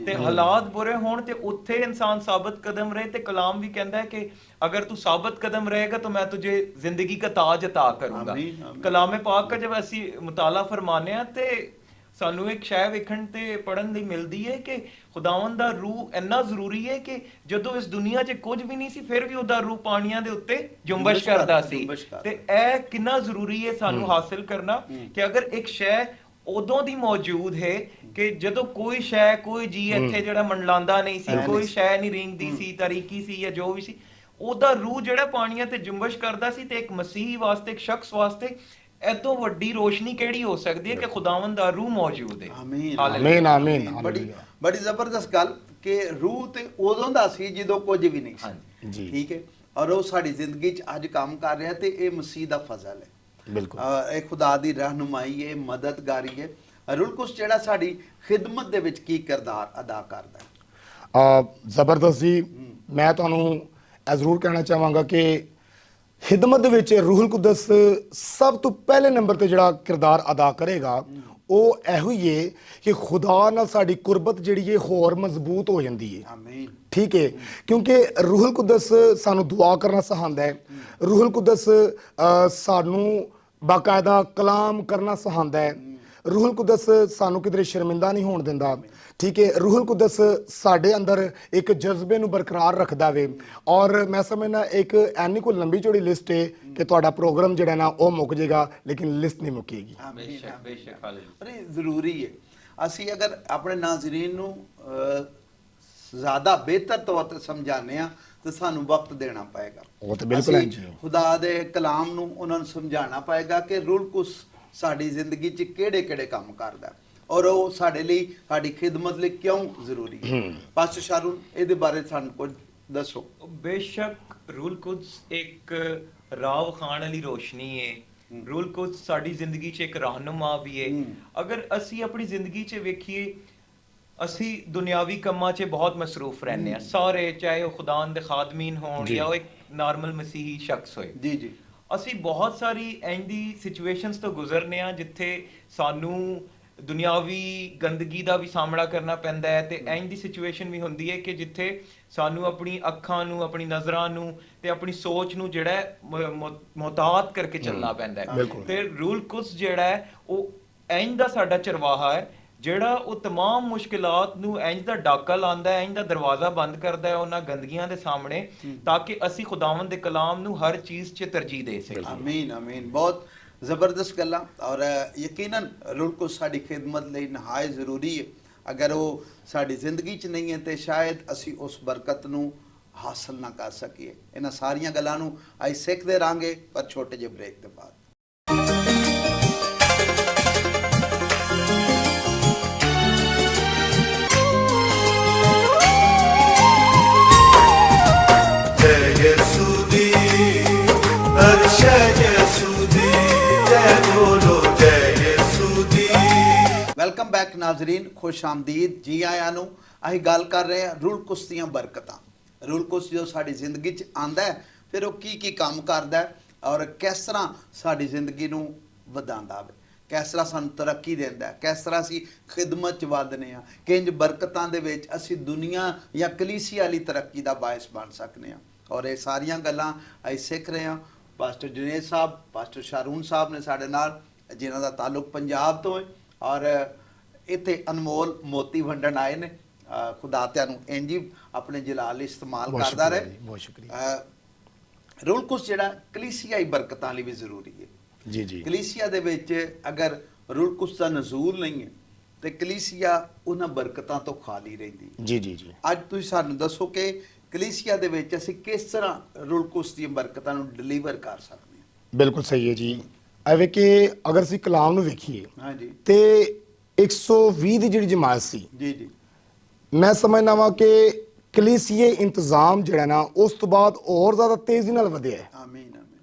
Speaker 3: ਤੇ ਹਾਲਾਤ ਬੁਰੇ ਹੋਣ ਤੇ ਉੱਥੇ ਇਨਸਾਨ ਸਾਬਤ ਕਦਮ ਰਹੇ। ਤੇ ਕਲਾਮ ਵੀ ਕਹਿੰਦਾ ਹੈ ਕਿ अगर तू साबित कदम रहेगा तो मैं तुझे जिंदगी का ताज अता करूंगा। कलामे पाक का जब असी मुताला फरमाने आ ते सानू एक शै वेखण ते पढ़न दी मिलदी है कि खुदावंद दा रूह इन्ना जरूरी है कि जदों इस दुनिया 'च कुछ भी नहीं सी फिर भी ओदा रूह पानियां दे उत्ते जुंबश करदा सी। ते ए कितना जरूरी है सानू हासिल करना कि अगर एक शै ਉਦੋਂ ਦੀ ਮੌਜੂਦ ਹੈ ਕਿ ਜਦੋਂ ਕੋਈ ਸ਼ੈ ਕੋਈ ਜੀ ਇੱਥੇ ਜਿਹੜਾ ਮੰਡਲਾਂਦਾ ਨਹੀਂ ਸੀ, ਕੋਈ ਸ਼ੈ ਨਹੀਂ ਰਿੰਗਦੀ ਸੀ, ਤਾਰੀਕੀ ਸੀ ਜਾਂ ਜੋ ਵੀ ਸੀ, ਉਹਦਾ ਰੂਹ ਜਿਹੜਾ ਪਾਣੀਆਂ ਤੇ ਜੁੰਬਸ਼ ਕਰਦਾ ਸੀ। ਤੇ ਇੱਕ ਮਸੀਹ ਵਾਸਤੇ, ਇੱਕ ਸ਼ਖਸ ਵਾਸਤੇ ਇਤੋਂ ਵੱਡੀ ਰੋਸ਼ਨੀ ਕਿਹੜੀ ਹੋ ਸਕਦੀ ਹੈ ਕਿ ਖੁਦਾਵੰਦ ਦਾ ਰੂਹ ਮੌਜੂਦ ਹੈ।
Speaker 2: ਆਮੀਨ ਆਮੀਨ।
Speaker 1: ਬੜੀ ਜ਼ਬਰਦਸਤ ਗੱਲ ਕਿ ਰੂਹ ਤੇ ਉਦੋਂ ਦਾ ਸੀ ਜਦੋਂ ਕੁਝ ਵੀ ਨਹੀਂ ਸੀ। ਠੀਕ ਹੈ, ਔਰ ਉਹ ਸਾਡੀ ਜ਼ਿੰਦਗੀ 'ਚ ਅੱਜ ਕੰਮ ਕਰ ਰਿਹਾ ਤੇ ਇਹ ਮਸੀਹ ਦਾ ਫਜ਼ਲ ਹੈ।
Speaker 2: ਬਿਲਕੁਲ, ਇਹ
Speaker 1: ਖੁਦਾ ਦੀ ਰਹਿਨੁਮਾਈ ਹੈ, ਮਦਦਗਾਰੀ ਹੈ। ਰੂਹੁਲ ਕੁਦਸ ਜਿਹੜਾ ਸਾਡੀ ਖਿਦਮਤ ਦੇ ਵਿੱਚ ਕੀ ਕਿਰਦਾਰ ਅਦਾ ਕਰਦਾ ਹੈ?
Speaker 2: ਜ਼ਬਰਦਸਤ ਜੀ। ਮੈਂ ਤੁਹਾਨੂੰ ਇਹ ਜ਼ਰੂਰ ਕਹਿਣਾ ਚਾਹਾਂਗਾ ਕਿ ਖਿਦਮਤ ਦੇ ਵਿੱਚ ਰੂਹੁਲ ਕੁਦਸ ਸਭ ਤੋਂ ਪਹਿਲੇ ਨੰਬਰ ਤੇ ਜਿਹੜਾ ਕਿਰਦਾਰ ਅਦਾ ਕਰੇਗਾ ਉਹ ਇਹੋ ਹੀ ਹੈ ਕਿ ਖੁਦਾ ਨਾਲ ਸਾਡੀ ਕੁਰਬਤ ਜਿਹੜੀ ਹੈ ਹੋਰ ਮਜ਼ਬੂਤ ਹੋ ਜਾਂਦੀ ਹੈ।
Speaker 1: ਆਮੀਨ।
Speaker 2: ਠੀਕ ਹੈ, ਕਿਉਂਕਿ ਰੂਹੁਲ ਕੁਦਸ ਸਾਨੂੰ ਦੁਆ ਕਰਨਾ ਸਿਖਾਉਂਦਾ ਹੈ। ਰੂਹੁਲ ਕੁਦਸ ਸਾਨੂੰ ਬਾਕਾਇਦਾ ਕਲਾਮ ਕਰਨਾ ਸਿਖਾਉਂਦਾ ਹੈ। ਰੂਹੁਲ ਕੁਦਸ ਸਾਨੂੰ ਕਿਧਰੇ ਸ਼ਰਮਿੰਦਾ ਨਹੀਂ ਹੋਣ ਦਿੰਦਾ। ਠੀਕ ਹੈ, ਰੂਹੁਲ ਕੁਦਸ ਸਾਡੇ ਅੰਦਰ ਇੱਕ ਜਜ਼ਬੇ ਨੂੰ ਬਰਕਰਾਰ ਰੱਖਦਾ ਵੇ। ਔਰ ਮੈਂ ਸਮਝਦਾ ਇੱਕ ਐਨੀ ਕੋਈ ਲੰਬੀ ਚੌੜੀ ਲਿਸਟ ਹੈ ਕਿ ਤੁਹਾਡਾ ਪ੍ਰੋਗਰਾਮ ਜਿਹੜਾ ਨਾ ਉਹ ਮੁੱਕ ਜਾਏਗਾ, ਲੇਕਿਨ ਲਿਸਟ ਨਹੀਂ ਮੁੱਕੇਗੀ।
Speaker 3: ਬੇਸ਼ੱਕ ਬੇਸ਼ੱਕ ਖਾਲਿਦ।
Speaker 1: ਪਰ ਇਹ ਜ਼ਰੂਰੀ ਹੈ, ਅਸੀਂ ਅਗਰ ਆਪਣੇ ਨਾਜ਼ਰੀਨ ਨੂੰ ਜ਼ਿਆਦਾ ਬਿਹਤਰ ਤੌਰ ਤੇ ਸਮਝਾਉਂਦੇ ਆ ਤਾਂ ਸਾਨੂੰ ਵਕਤ ਦੇਣਾ ਪਏਗਾ।
Speaker 2: ਉਹ ਤਾਂ ਬਿਲਕੁਲ
Speaker 1: ਅਸੀਂ
Speaker 2: ਇੰਝ ਹੀ ਹੈ।
Speaker 1: ਖੁਦਾ ਦੇ ਕਲਾਮ ਨੂੰ ਉਹਨਾਂ ਨੂੰ ਸਮਝਾਉਣਾ ਪਏਗਾ ਕਿ ਰੂਲ ਕੁਸ ਸਾਡੀ ਜ਼ਿੰਦਗੀ 'ਚ ਕਿਹੜੇ-ਕਿਹੜੇ ਕੰਮ ਕਰਦਾ ਹੈ ਔਰ ਉਹ ਸਾਡੇ ਲਈ, ਸਾਡੀ ਖਿਦਮਤ ਲਈ ਕਿਉਂ ਜ਼ਰੂਰੀ ਹੈ। ਪਾਸਟਰ ਸ਼ਾਰੂਨ, ਇਹਦੇ ਬਾਰੇ ਸਾਨੂੰ ਕੁਝ ਦੱਸੋ।
Speaker 3: ਬੇਸ਼ੱਕ ਰੂਲ ਕੁਦਸ ਇੱਕ ਰਾਹ ਵਿਖਾਉਣ ਵਾਲੀ ਰੋਸ਼ਨੀ ਹੈ। ਰੂਲ ਕੁਦਸ ਸਾਡੀ ਜ਼ਿੰਦਗੀ 'ਚ ਇੱਕ ਰਹਿਨੁਮਾ ਵੀ ਹੈ। ਅਗਰ ਅਸੀਂ ਆਪਣੀ ਜ਼ਿੰਦਗੀ 'ਚ ਵੇਖੀਏ, ਅਸੀਂ ਦੁਨਿਆਵੀ ਕੰਮਾਂ 'ਚ ਬਹੁਤ ਮਸਰੂਫ ਰਹਿੰਦੇ ਆ ਸਾਰੇ, ਚਾਹੇ ਉਹ ਖੁਦਾ ਦੇ ਖਾਦਮੀਨ ਹੋਣ ਜਾਂ ਉਹ ਇੱਕ ਨਾਰਮਲ ਮਸੀਹੀ ਸ਼ਖਸ ਹੋਏ।
Speaker 1: ਜੀ ਜੀ।
Speaker 3: ਅਸੀਂ ਬਹੁਤ ਸਾਰੀ ਇੰਝ ਦੀ ਸਿਚੁਏਸ਼ਨਸ ਤੋਂ ਗੁਜ਼ਰਨੇ ਆ ਜਿੱਥੇ ਸਾਨੂੰ ਦੁਨਿਆਵੀ ਗੰਦਗੀ ਦਾ ਵੀ ਸਾਹਮਣਾ ਕਰਨਾ ਪੈਂਦਾ ਹੈ, ਤੇ ਇੰਝ ਦੀ ਸਿਚੁਏਸ਼ਨ ਵੀ ਹੁੰਦੀ ਹੈ ਕਿ ਜਿੱਥੇ ਸਾਨੂੰ ਆਪਣੀ ਅੱਖਾਂ ਨੂੰ, ਆਪਣੀ ਨਜ਼ਰਾਂ ਨੂੰ ਤੇ ਆਪਣੀ ਸੋਚ ਨੂੰ ਜਿਹੜਾ ਹੈ ਮੁਹਤਾਤ ਕਰਕੇ ਚੱਲਣਾ ਪੈਂਦਾ ਹੈ। ਤੇ ਰੂਲ ਕੁਦਸ ਜਿਹੜਾ ਹੈ ਉਹ ਇੰਝ ਦਾ ਸਾਡਾ ਚਰਵਾਹਾ ਹੈ ਜਿਹੜਾ ਉਹ तमाम ਮੁਸ਼ਕਿਲਾਤ ਨੂੰ ਇੰਝ ਦਾ ਡਾਕਾ ਲਾਉਂਦਾ ਹੈ, ਇੰਝ ਦਾ ਦਰਵਾਜ਼ਾ ਬੰਦ ਕਰਦਾ ਹੈ ਉਹਨਾਂ ਗੰਦਗੀਆਂ ਦੇ ਸਾਹਮਣੇ, ਤਾਂ ਕਿ ਅਸੀਂ ਖੁਦਾਵੰਦ ਦੇ ਕਲਾਮ ਨੂੰ ਹਰ ਚੀਜ਼ 'ਚ ਤਰਜੀਹ ਦੇ ਸਕੀਏ।
Speaker 1: ਆਮੀਨ ਆਮੀਨ। ਬਹੁਤ ਜ਼ਬਰਦਸਤ ਗੱਲਾਂ, ਔਰ ਯਕੀਨਨ ਰੂਲ ਕੁਦਸ ਸਾਡੀ ਖਿਦਮਤ ਲਈ ਨਹਾਇਤ ਜ਼ਰੂਰੀ ਹੈ। ਅਗਰ ਉਹ ਸਾਡੀ ਜ਼ਿੰਦਗੀ 'ਚ ਨਹੀਂ ਹੈ ਤੇ ਸ਼ਾਇਦ ਅਸੀਂ ਉਸ ਬਰਕਤ ਨੂੰ ਹਾਸਲ ਨਾ ਕਰ ਸਕੀਏ। ਇਹਨਾਂ ਸਾਰੀਆਂ ਗੱਲਾਂ ਨੂੰ ਅਸੀਂ ਸਿੱਖਦੇ ਰਹਾਂਗੇ, ਪਰ ਛੋਟੇ ਜਿਹੇ ਬ੍ਰੇਕ ਦੇ ਬਾਅਦ। ਵੈਲਕਮ ਬੈਕ ਨਾਜ਼ਰੀਨ, ਖੁਸ਼ ਆਮਦੀਦ, ਜੀ ਆਇਆਂ ਨੂੰ। ਅਸੀਂ ਗੱਲ ਕਰ ਰਹੇ ਹਾਂ ਰੂਲ ਕੁਦਸ ਦੀਆਂ ਬਰਕਤਾਂ। ਰੂਲ ਕੁਦਸ ਜੋ ਸਾਡੀ ਜ਼ਿੰਦਗੀ 'ਚ ਆਂਦਾ ਹੈ, ਫਿਰ ਉਹ ਕੀ ਕੰਮ ਕਰਦਾ ਹੈ ਔਰ ਕਿਸ ਤਰ੍ਹਾਂ ਸਾਡੀ ਜ਼ਿੰਦਗੀ ਨੂੰ ਵਧਾਉਂਦਾ ਹੈ, ਕਿਸ ਤਰ੍ਹਾਂ ਸਾਨੂੰ ਤਰੱਕੀ ਦਿੰਦਾ ਹੈ, ਕਿਸ ਤਰ੍ਹਾਂ ਅਸੀਂ ਖਿਦਮਤ 'ਚ ਵਧਦੇ ਹਾਂ, ਕਿੰਝ ਬਰਕਤਾਂ ਦੇ ਵਿੱਚ ਅਸੀਂ ਦੁਨੀਆ ਜਾਂ ਕਲੀਸਿਆ ਵਾਲੀ ਤਰੱਕੀ ਦਾ ਬਾਇਸ ਬਣ ਸਕਦੇ ਹਾਂ। ਔਰ ਇਹ ਸਾਰੀਆਂ ਗੱਲਾਂ ਅਸੀਂ ਸਿੱਖ ਰਹੇ ਹਾਂ। ਪਾਸਟਰ ਜੁਨੇਦ ਸਾਹਿਬ, ਪਾਸਟਰ ਸ਼ਾਰੂਨ ਸਾਹਿਬ ਨੇ ਸਾਡੇ ਨਾਲ, ਜਿਨ੍ਹਾਂ ਦਾ ਤਾਲੁਕ ਪੰਜਾਬ ਤੋਂ ਹੈ ਔਰ ਇੱਥੇ ਅਨਮੋਲ ਮੋਤੀ ਵੰਡਣ ਆਏ ਨੇ। ਖੁਦਾ ਤੁਹਾਨੂੰ ਇੰਝ ਹੀ ਆਪਣੇ ਜਲਾਲ ਲਈ ਇਸਤੇਮਾਲ ਕਰਦਾ ਰਹੇ।
Speaker 2: ਬਹੁਤ ਸ਼ੁਕਰੀਆ।
Speaker 1: ਰੂਲ ਕੁਦਸ ਜਿਹੜਾ ਕਲੀਸਿਆਈ ਬਰਕਤਾਂ ਲਈ ਵੀ ਜ਼ਰੂਰੀ ਹੈ।
Speaker 2: ਜੀ ਜੀ।
Speaker 1: ਕਲੀਸਿਆ ਦੇ ਵਿੱਚ ਅਗਰ ਰੂਲ ਕੁਦਸ ਦਾ ਨਜ਼ੂਲ ਨਹੀਂ ਹੈ ਤੇ ਕਲੀਸਿਆ ਉਹਨਾਂ ਬਰਕਤਾਂ ਤੋਂ ਖਾਲੀ ਰਹਿੰਦੀ ਹੈ।
Speaker 2: ਜੀ ਜੀ ਜੀ।
Speaker 1: ਅੱਜ ਤੁਸੀਂ ਸਾਨੂੰ ਦੱਸੋ ਕਿ ਕਲੀਸਿਆ ਦੇ ਵਿੱਚ ਅਸੀਂ ਕਿਸ ਤਰ੍ਹਾਂ ਰੂਲ ਕੁਦਸ ਦੀਆਂ ਬਰਕਤਾਂ ਨੂੰ ਡਿਲੀਵਰ ਕਰ ਸਕਦੇ ਹਾਂ।
Speaker 2: ਬਿਲਕੁਲ ਸਹੀ ਹੈ ਜੀ। ਐਵੇਂ ਕਿ ਅਗਰ ਅਸੀਂ ਕਲਾਮ ਨੂੰ ਵੇਖੀਏ
Speaker 1: ਹਾਂਜੀ
Speaker 2: ਤੇ 120 ਦੀ ਜਿਹੜੀ ਜਮਾਤ ਸੀ,
Speaker 1: ਜੀ ਜੀ,
Speaker 2: ਮੈਂ ਸਮਝਦਾ ਵਾਂ ਕਿ ਕਲੀਸੀਏ ਇੰਤਜ਼ਾਮ ਜਿਹੜਾ ਨਾ ਉਸ ਤੋਂ ਬਾਅਦ ਹੋਰ ਜ਼ਿਆਦਾ ਤੇਜ਼ੀ ਨਾਲ ਵਧਿਆ ਹੈ।
Speaker 1: ਆਮੀਨ ਆਮੀਨ।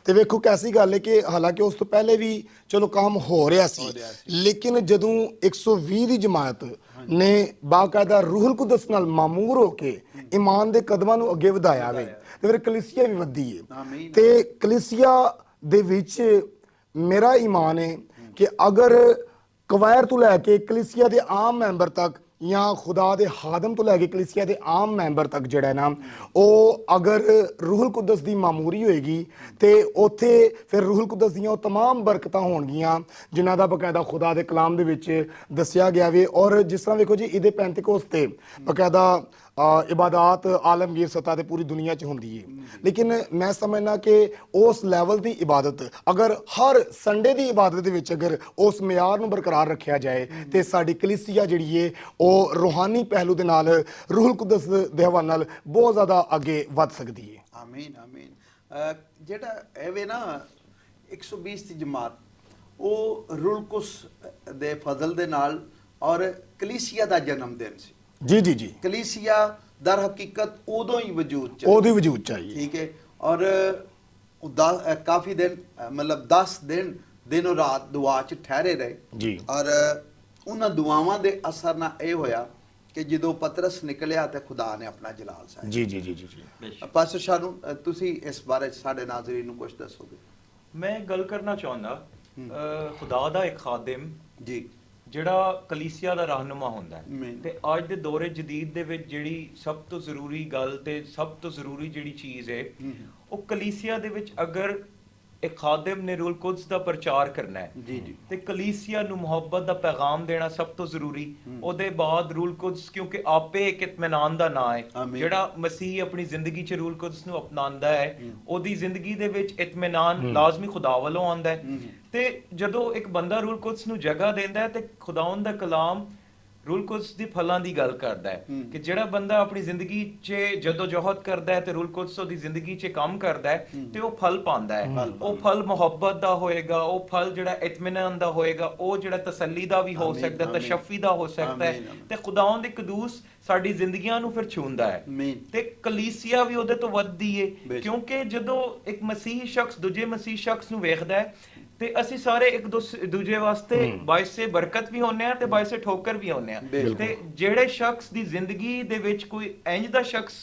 Speaker 2: ਤੇ ਵੇਖੋ ਕੈਸੀ ਗੱਲ ਹੈ ਕਿ ਹਾਲਾਂਕਿ ਉਸ ਤੋਂ ਪਹਿਲੇ ਵੀ ਚਲੋ ਕੰਮ ਹੋ ਰਿਹਾ ਸੀ, ਲੇਕਿਨ ਜਦੋਂ 120 ਦੀ ਜਮਾਤ ਨੇ ਬਾਕਾਇਦਾ ਰੂਹੁਲ ਕੁਦਸ ਨਾਲ ਮਾਮੂਰ ਹੋ ਕੇ ਈਮਾਨ ਦੇ ਕਦਮਾਂ ਨੂੰ ਅੱਗੇ ਵਧਾਇਆ ਵੇ, ਤੇ ਫਿਰ ਕਲੀਸੀਆ ਵੀ ਵਧੀ ਹੈ।
Speaker 1: ਆਮੀਨ।
Speaker 2: ਤੇ ਕਲੀਸੀਆ ਦੇ ਵਿੱਚ ਮੇਰਾ ਈਮਾਨ ਹੈ ਕਿ ਅਗਰ ਕਵਾਇਰ ਤੋਂ ਲੈ ਕੇ ਕਲੀਸਿਆ ਦੇ ਆਮ ਮੈਂਬਰ ਤੱਕ ਜਾਂ ਖੁਦਾ ਦੇ ਖਾਦਮ ਤੋਂ ਲੈ ਕੇ ਕਲੀਸਿਆ ਦੇ ਆਮ ਮੈਂਬਰ ਤੱਕ ਜਿਹੜਾ ਨਾ, ਉਹ ਅਗਰ ਰੂਹੁਲ ਕੁਦਸ ਦੀ ਮਾਮੂਰੀ ਹੋਏਗੀ ਤੇ ਉੱਥੇ ਫਿਰ ਰੂਹੁਲ ਕੁਦਸ ਦੀਆਂ ਉਹ तमाम ਬਰਕਤਾਂ ਹੋਣਗੀਆਂ ਜਿਨ੍ਹਾਂ ਦਾ ਬਕਾਇਦਾ ਖੁਦਾ ਦੇ ਕਲਾਮ ਦੇ ਵਿੱਚ ਦੱਸਿਆ ਗਿਆ ਵੇ। ਔਰ ਜਿਸ ਤਰ੍ਹਾਂ ਵੇਖੋ ਜੀ, ਇਹਦੇ ਪੈਂਤੀਕੋਸ ਤੇ ਬਕਾਇਦਾ ਇਬਾਦਤ ਆਲਮਗੀਰ ਸਤ੍ਹਾ ਤੇ ਪੂਰੀ ਦੁਨੀਆ 'ਚ ਹੁੰਦੀ ਹੈ, ਲੇਕਿਨ ਮੈਂ ਸਮਝਣਾ ਕਿ ਉਸ ਲੈਵਲ ਦੀ ਇਬਾਦਤ ਅਗਰ ਹਰ ਸੰਡੇ ਦੀ ਇਬਾਦਤ ਦੇ ਵਿੱਚ ਅਗਰ ਉਸ ਮਿਆਰ ਨੂੰ ਬਰਕਰਾਰ ਰੱਖਿਆ ਜਾਏ ਤੇ ਸਾਡੀ ਕਲੀਸਿਆ ਜਿਹੜੀ ਹੈ ਉਹ ਰੂਹਾਨੀ ਪਹਿਲੂ ਦੇ ਨਾਲ ਰੂਹੁਲ ਕੁਦਸ ਦੇ ਹਵਾਲੇ ਨਾਲ ਬਹੁਤ ਜ਼ਿਆਦਾ ਅੱਗੇ ਵੱਧ ਸਕਦੀ ਹੈ।
Speaker 1: ਆਮੀਨ ਆਮੀਨ। ਜਿਹੜਾ ਐਵੇਂ ਨਾ 120 ਦੀ ਜਮਾਤ, ਉਹ ਰੂਹੁਲ ਕੁਦਸ ਦੇ ਫਜ਼ਲ ਦੇ ਨਾਲ ਔਰ ਕਲੀਸਿਆ ਦਾ ਜਨਮ ਦਿਨ ਸੀ।
Speaker 2: ਜੀ ਜੀ ਜੀ।
Speaker 1: ਕਲੀਸਿਆ ਦਰ ਹਕੀਕਤ ਉਦੋਂ ਹੀ ਵਜੂਦ ਚ
Speaker 2: ਉਹਦੀ ਵਜੂਦ ਚਾਹੀਏ।
Speaker 1: ਠੀਕ ਹੈ। ਔਰ ਕਾਫੀ ਦਿਨ, ਮਤਲਬ 10 ਦਿਨ ਦਿਨੋਂ ਰਾਤ ਦੁਆ ਚ ਠਹਿਰੇ ਰਹੇ
Speaker 2: ਜੀ।
Speaker 1: ਔਰ ਉਹਨਾਂ ਦੁਆਵਾਂ ਦੇ ਅਸਰ ਨਾਲ ਇਹ ਹੋਇਆ ਕਿ ਜਦੋਂ ਪਤਰਸ ਨਿਕਲਿਆ ਤੇ ਖੁਦਾ ਨੇ ਆਪਣਾ ਜਲਾਲ ਸਾਇਆ।
Speaker 2: ਜੀ ਜੀ ਜੀ ਜੀ ਜੀ।
Speaker 1: ਪਾਸਟਰ ਸ਼ਾਨੂ, ਤੁਸੀਂ ਇਸ ਬਾਰੇ ਸਾਡੇ ਨਾਜ਼ਰੀਨ ਨੂੰ ਕੁਝ ਦੱਸੋਗੇ?
Speaker 3: ਮੈਂ ਗੱਲ ਕਰਨਾ ਚਾਹੁੰਦਾ, ਖੁਦਾ ਦਾ ਇੱਕ ਖਾਦਮ
Speaker 1: ਜੀ,
Speaker 3: ਜਿਹੜਾ ਕਲੀਸਿਆ ਦਾ ਰਹਿਨੁਮਾ ਹੁੰਦਾ ਹੈ,
Speaker 1: ਆਮੀਨ।
Speaker 3: ਤੇ ਅੱਜ ਦੇ ਦੌਰੇ ਜਦੀਦ ਦੇ ਵਿੱਚ ਜਿਹੜੀ ਸਭ ਤੋਂ ਜ਼ਰੂਰੀ ਗੱਲ ਤੇ ਸਭ ਤੋਂ ਜ਼ਰੂਰੀ ਜਿਹੜੀ ਚੀਜ਼ ਹੈ, ਉਹ ਕਲੀਸਿਆ ਦੇ ਵਿੱਚ ਅਗਰ ਇੱਕ ਖਾਦਮ ਨੇ ਰੂਲ ਕੁਦਸ ਦਾ ਪ੍ਰਚਾਰ ਕਰਨਾ ਹੈ
Speaker 1: ਜੀ ਜੀ
Speaker 3: ਤੇ ਕਲੀਸਿਆ ਨੂੰ ਮੁਹੱਬਤ ਦਾ ਪੈਗਾਮ ਦੇਣਾ ਸਭ ਤੋਂ ਜ਼ਰੂਰੀ। ਉਹਦੇ ਬਾਅਦ ਰੂਲ ਕੁਦਸ, ਕਿਉਂਕਿ ਆਪੇ ਇੱਕ ਇਤਮਾਨਾਨ ਦਾ ਨਾਂ ਹੈ,
Speaker 1: ਆਮੀਨ।
Speaker 3: ਜਿਹੜਾ ਮਸੀਹ ਆਪਣੀ ਜ਼ਿੰਦਗੀ 'ਚ ਰੂਲ ਕੁਦਸ ਨੂੰ ਅਪਣਾਉਂਦਾ ਹੈ ਉਹਦੀ ਜ਼ਿੰਦਗੀ ਦੇ ਵਿੱਚ ਇਤਮਾਨਾਨ ਲਾਜ਼ਮੀ ਖੁਦਾ ਵੱਲੋਂ ਆਉਂਦਾ ਹੈ। ਤੇ ਜਦੋਂ ਇੱਕ ਬੰਦਾ ਰੂਲ ਕੁਦਸ ਨੂੰ ਜਗ੍ਹਾ ਦਿੰਦਾ ਹੈ ਤੇ ਖੁਦਾਵੰਦ ਦਾ ਕਲਾਮ ਰੂਲ ਕੁਦਸ ਦੀ ਫਲਾਂ ਦੀ ਗੱਲ ਕਰਦਾ ਹੈ ਕਿ ਜਿਹੜਾ ਬੰਦਾ ਆਪਣੀ ਜ਼ਿੰਦਗੀ 'ਚ ਜਦੋਜਹਦ ਕਰਦਾ ਹੈ ਤੇ ਰੂਲ ਕੁਦਸ ਉਹਦੀ ਜ਼ਿੰਦਗੀ 'ਚ ਕੰਮ ਕਰਦਾ ਹੈ ਤੇ ਉਹ ਫਲ ਪਾਉਂਦਾ ਹੈ। ਉਹ ਫਲ ਮੁਹੱਬਤ ਦਾ ਹੋਏਗਾ, ਉਹ ਫਲ ਜਿਹੜਾ ਇਤਮਾਨਾਨ ਦਾ ਹੋਏਗਾ, ਉਹ ਜਿਹੜਾ ਤਸੱਲੀ ਦਾ ਵੀ ਹੋ ਸਕਦਾ, ਤਸ਼ੱਫੀ ਦਾ ਹੋ ਸਕਦਾ ਹੈ ਤੇ ਖੁਦਾਵੰਦ ਦੀ ਕਦੂਸ ਸਾਡੀ ਜ਼ਿੰਦਗੀਆਂ ਨੂੰ ਫਿਰ ਛੂੰਹਦਾ ਹੈ ਤੇ ਕਲੀਸਿਆ ਵੀ ਉਹਦੇ ਤੋਂ ਵੱਧਦੀ ਹੈ। ਕਿਉਂਕਿ ਜਦੋਂ ਇੱਕ ਮਸੀਹੀ ਸ਼ਖਸ ਦੂਜੇ ਮਸੀਹੀ ਸ਼ਖਸ ਨੂੰ ਵੇਖਦਾ ਹੈ ਤੇ ਅਸੀਂ ਸਾਰੇ ਇੱਕ ਦੂਜੇ ਵਾਸਤੇ ਬਾਇਸੇ ਬਰਕਤ ਵੀ ਹੁੰਨੇ ਆ ਤੇ ਬਾਇਸੇ ਠੋਕਰ ਵੀ ਹੁੰਨੇ ਆ। ਤੇ ਜਿਹੜੇ ਸ਼ਖਸ ਦੀ ਜ਼ਿੰਦਗੀ ਦੇ ਵਿੱਚ ਕੋਈ ਇੰਜ ਦਾ ਸ਼ਖਸ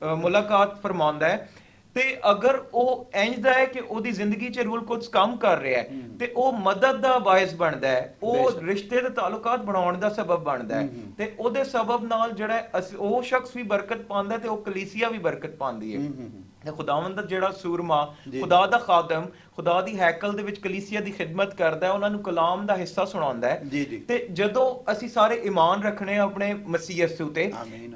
Speaker 3: ਮੁਲਾਕਾਤ ਫਰਮਾਉਂਦਾ ਹੈ ਤੇ ਅਗਰ ਉਹ ਇੰਜ ਦਾ ਹੈ ਕਿ ਉਹਦੀ ਜ਼ਿੰਦਗੀ 'ਚ ਰੂਲ ਕੁਦਸ ਕੰਮ ਕਰ ਰਿਹਾ ਹੈ ਤੇ ਉਹ ਮਦਦ ਦਾ ਬਾਇਸ ਬਣਦਾ ਹੈ, ਉਹ ਰਿਸ਼ਤੇ ਤੇ ਤਾਲੁਕਾਤ ਬਣਾਉਣ ਦਾ ਸਬਬ ਬਣਦਾ ਹੈ ਤੇ ਉਹਦੇ ਸਬਬ ਨਾਲ ਜਿਹੜਾ ਉਹ ਸ਼ਖਸ ਵੀ ਬਰਕਤ ਪਾਉਂਦਾ ਤੇ ਉਹ ਕਲੀਸਿਆ ਵੀ ਬਰਕਤ ਪਾਉਂਦੀ ਹੈ। ਤੇ ਖੁਦਾਵੰਦ ਦਾ ਜਿਹੜਾ ਸੂਰਮਾ, ਖੁਦਾ ਦਾ ਖਾਦਮ, ਖੁਦਾ ਦੀ ਹੈਕਲ ਦੇ ਵਿੱਚ ਕਲੀਸਿਆ ਦੀ ਖਿਦਮਤ ਕਰਦਾ ਹੈ, ਉਹਨਾਂ ਨੂੰ ਕਲਾਮ ਦਾ ਹਿੱਸਾ ਸੁਣਾਉਂਦਾ ਹੈ ਤੇ ਜਦੋਂ ਅਸੀਂ ਸਾਰੇ ਈਮਾਨ ਰੱਖਣੇ ਆਪਣੇ ਮਸੀਹ ਯਿਸੂ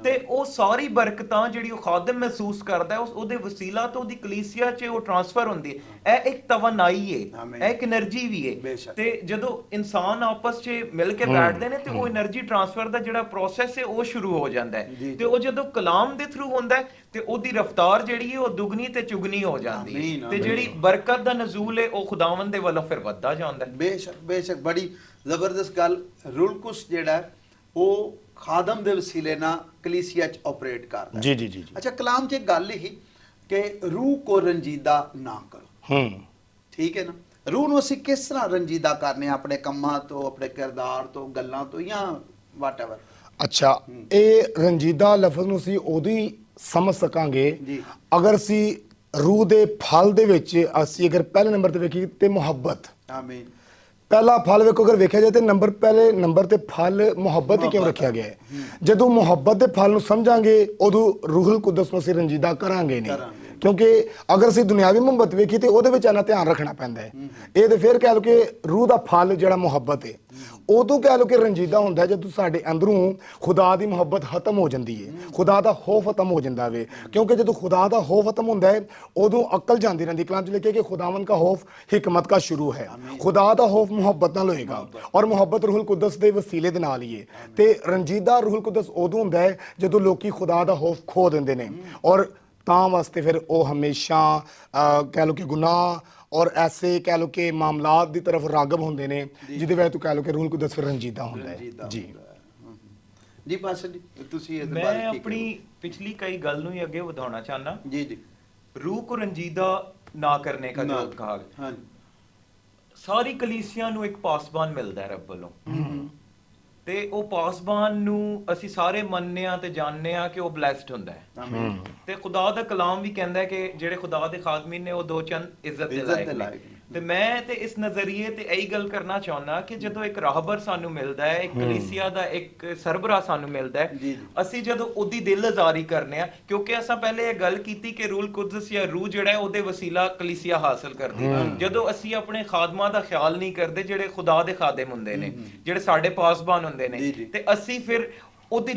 Speaker 3: ਤੇ ਉਹ ਸਾਰੀ ਬਰਕਤਾਂ ਜਿਹੜੀ ਉਹ ਖਾਦਮ ਮਹਿਸੂਸ ਕਰਦਾ ਹੈ ਉਹਦੇ ਵਸੀਲਾ ਤੋਂ ਉਹਦੀ ਕਲੀਸਿਆ 'ਚ ਉਹ ਟ੍ਰਾਂਸਫਰ ਹੁੰਦੀ ਹੈ। ਇਹ ਇੱਕ ਤਵਨਾਈ ਹੈ, ਇਹ ਇੱਕ એનર્ਜੀ ਵੀ ਹੈ ਤੇ ਜਦੋਂ ਇਨਸਾਨ ਆਪਸ 'ਚ ਮਿਲ ਕੇ ਬੈਠਦੇ ਨੇ ਤੇ ਉਹ એનર્ਜੀ ਟ੍ਰਾਂਸਫਰ ਦਾ ਜਿਹੜਾ ਪ੍ਰੋਸੈਸ ਹੈ ਉਹ ਸ਼ੁਰੂ ਹੋ ਜਾਂਦਾ ਹੈ ਤੇ ਉਹ ਜਦੋਂ ਕਲਾਮ ਦੇ ਥਰੂ ਹੁੰਦਾ ਹੈ ਤੇ ਉਹਦੀ ਰਫ਼ਤਾਰ ਜਿਹੜੀ ਹੈ ਉਹ ਦੁਗਣੀ ਤੇ ਚੁਗਣੀ ਹੋ ਜਾਂਦੀ ਹੈ ਤੇ ਜਿਹੜੀ ਬਰਕਤ ਦਾ ਨਜ਼ੂਲ ਹੈ ਉਹ ਖੁਦਾਵੰਦ ਦੇ ਵੱਲੋਂ ਫਿਰ ਵੱਧਦਾ ਜਾਂਦਾ ਹੈ।
Speaker 1: ਬੇਸ਼ੱਕ ਬੜੀ ਜ਼ਬਰਦਸਤ ਗੱਲ। ਰੂਲ ਕੁਦਸ ਜਿਹੜਾ ਉਹ ਖਾਦਮ ਦੇ ਵਸੀਲੇ ਨਾਲ ਕਲੀਸਿਆ 'ਚ ਆਪਰੇਟ ਕਰਦਾ
Speaker 2: ਜੀ ਜੀ ਜੀ।
Speaker 1: ਅੱਛਾ, ਕਲਾਮ 'ਚ ਇੱਕ ਗੱਲ ਹੀ ਕਿ ਰੂਹ ਕੋ ਰੰਜੀਦਾ ਨਾ ਕਰੋ। ਠੀਕ ਹੈ ਨਾ? ਰੂਹ ਨੂੰ ਅਸੀਂ ਕਿਸ ਤਰ੍ਹਾਂ ਰੰਜੀਦਾ ਕਰਨੇ ਆ? ਆਪਣੇ ਕੰਮਾਂ ਤੋਂ, ਆਪਣੇ ਕਿਰਦਾਰ ਤੋਂ, ਗੱਲਾਂ ਤੋਂ ਜਾਂ ਵਾਟਐਵਰ।
Speaker 2: ਅੱਛਾ, ਇਹ ਰੰਜੀਦਾ ਲਫ਼ਜ਼ ਨੂੰ ਅਸੀਂ ਉਦੋਂ ਹੀ ਸਮਝ ਸਕਾਂਗੇ ਅਗਰ ਅਸੀਂ ਰੂਹ ਦੇ ਫਲ ਦੇ ਵਿੱਚ ਅਸੀਂ ਅਗਰ ਪਹਿਲੇ ਨੰਬਰ ਤੇ ਵੇਖੀਏ ਤੇ ਮੁਹੱਬਤ।
Speaker 1: ਆਮੀਨ।
Speaker 2: ਪਹਿਲਾ ਫਲ ਵੇਖੋ, ਅਗਰ ਵੇਖਿਆ ਜਾਏ ਤੇ ਪਹਿਲੇ ਨੰਬਰ ਤੇ ਫਲ ਮੁਹੱਬਤ ਹੀ ਕਿਉਂ ਰੱਖਿਆ ਗਿਆ ਹੈ? ਜਦੋਂ ਮੁਹੱਬਤ ਦੇ ਫਲ ਨੂੰ ਸਮਝਾਂਗੇ ਉਦੋਂ ਰੂਹੁਲ ਕੁਦਸ ਨੂੰ ਅਸੀਂ ਰੰਜੀਦਾ ਕਰਾਂਗੇ ਨਹੀਂ, ਕਿਉਂਕਿ ਅਗਰ ਅਸੀਂ ਦੁਨਿਆਵੀ ਮੁਹੱਬਤ ਵੇਖੀ ਤੇ ਉਹਦੇ ਵਿੱਚ ਇੰਨਾ ਧਿਆਨ ਰੱਖਣਾ ਪੈਂਦਾ ਹੈ। ਇਹ ਤੇ ਫਿਰ ਕਹਿ ਲਓ ਕਿ ਰੂਹ ਦਾ ਫਲ ਜਿਹੜਾ ਮੁਹੱਬਤ ਹੈ ਉਦੋਂ ਕਹਿ ਲਓ ਕਿ ਰੰਜੀਦਾ ਹੁੰਦਾ ਜਦੋਂ ਸਾਡੇ ਅੰਦਰੋਂ ਖੁਦਾ ਦੀ ਮੁਹੱਬਤ ਖਤਮ ਹੋ ਜਾਂਦੀ ਹੈ, ਖੁਦਾ ਦਾ ਖੌਫ ਖਤਮ ਹੋ ਜਾਂਦਾ ਵੇ। ਕਿਉਂਕਿ ਜਦੋਂ ਖੁਦਾ ਦਾ ਖੌਫ ਖਤਮ ਹੁੰਦਾ ਹੈ ਉਦੋਂ ਅਕਲ ਜਾਂਦੀ ਰਹਿੰਦੀ। ਕਲਾਮ 'ਚ ਲਿਖਿਆ ਕਿ ਖੁਦਾਵੰਦ ਦਾ ਖੌਫ ਹਿਕਮਤ ਦਾ ਸ਼ੁਰੂ ਹੈ। ਖੁਦਾ ਦਾ ਖੌਫ ਮੁਹੱਬਤ ਨਾਲ ਹੋਏਗਾ ਔਰ ਮੁਹੱਬਤ ਰੂਹੁਲ ਕੁਦਸ ਦੇ ਵਸੀਲੇ ਦੇ ਨਾਲ ਹੀ ਹੈ। ਤੇ ਰੰਜੀਦਾ ਰੂਹੁਲ ਕੁਦਸ ਉਦੋਂ ਹੁੰਦਾ ਹੈ ਜਦੋਂ ਲੋਕੀ ਖੁਦਾ ਦਾ ਖੌਫ ਖੋ ਦਿੰਦੇ ਨੇ ਔਰ ਤਾਂ ਵਾਸਤੇ ਫਿਰ ਉਹ ਹਮੇਸ਼ਾ ਕਹਿ ਲਓ ਕਿ ਗੁਨਾਹ ਔਰ ਐਸੇ ਕਹਿ ਲਓ ਕਿ ਮਾਮਲਾਤ ਦੀ ਤਰਫ ਰਾਗਬ ਹੁੰਦੇ ਨੇ ਜਿਹਦੇ ਵਿੱਚ ਤੂੰ ਕਹਿ ਲਓ ਕਿ ਰੂਹੁਲ ਕੁਦਸ ਫਿਰ ਰੰਜੀਦਾ ਹੁੰਦਾ ਹੈ। ਜੀ
Speaker 1: ਜੀ ਪਾਸਟਰ ਜੀ, ਤੁਸੀਂ ਇਹਦੇ
Speaker 3: ਮੈਂ
Speaker 1: ਬਾਰੇ ਕੀ
Speaker 3: ਆਪਣੀ ਪਿਛਲੀ ਕਈ ਗੱਲ ਨੂੰ ਹੀ ਅੱਗੇ ਵਧਾਉਣਾ ਚਾਹਨਾ।
Speaker 1: ਜੀ ਜੀ।
Speaker 3: रूह को रंजीदा ना करने का जो कहा
Speaker 1: हाँ।
Speaker 3: सारी कलीसिया ਨੂੰ ਇੱਕ ਪਾਸਬਾਨ ਮਿਲਦਾ ਹੈ ਰੱਬ ਵੱਲੋਂ ਤੇ ਉਹ ਪਾਸਬਾਨ ਨੂੰ ਅਸੀਂ ਸਾਰੇ ਮੰਨਦੇ ਆ ਤੇ ਜਾਣਦੇ ਆ ਕਿ ਉਹ ਬਲੈਸਡ ਹੁੰਦਾ ਹੈ ਤੇ ਖੁਦਾ ਦਾ ਕਲਾਮ ਵੀ ਕਹਿੰਦਾ ਹੈ ਕਿ ਜਿਹੜੇ ਖੁਦਾ ਦੇ ਖਾਦਮੀਨ ਨੇ ਉਹ ਦੋ ਚੰਦ ਇੱਜ਼ਤ ਦੇ ਲਾਇਕ ਤੇ ਮੈਂ ਤੇ ਇਸ ਨਜ਼ਰੀਏ ਤੇ ਇਹੀ ਗੱਲ ਕਰਨਾ ਚਾਹੁੰਦਾ ਕਿ ਜਦੋਂ ਇੱਕ ਰਾਹਬਰ ਸਾਨੂੰ ਮਿਲਦਾ ਹੈ, ਇੱਕ ਕਲੀਸਿਆ ਦਾ ਇੱਕ ਸਰਬਰਾਹ ਸਾਨੂੰ ਮਿਲਦਾ ਹੈ, ਅਸੀਂ ਜਦੋਂ ਉਹਦੀ ਦਿਲ ਅਜ਼ਾਰੀ ਕਰਨੇ ਆ, ਕਿਉਂਕਿ ਅਸਾਂ ਪਹਿਲੇ ਇਹ ਗੱਲ ਕੀਤੀ ਕਿ ਰੂਲ ਕੁਦਸ ਜਾਂ ਰੂਹ ਜਿਹੜਾ ਉਹਦੇ ਵਸੀਲਾ ਕਲੀਸਿਆ ਹਾਸਲ ਕਰਦੀ। ਜਦੋਂ ਅਸੀਂ ਆਪਣੇ ਖਾਦਮਾਂ ਦਾ ਖਿਆਲ ਨਹੀਂ ਕਰਦੇ ਜਿਹੜੇ ਖੁਦਾ ਦੇ ਖਾਦਮ ਹੁੰਦੇ ਨੇ, ਜਿਹੜੇ ਸਾਡੇ ਪਾਸਬਾਨ ਹੁੰਦੇ ਨੇ, ਤੇ ਅਸੀਂ ਫਿਰ ਉਹਦੀ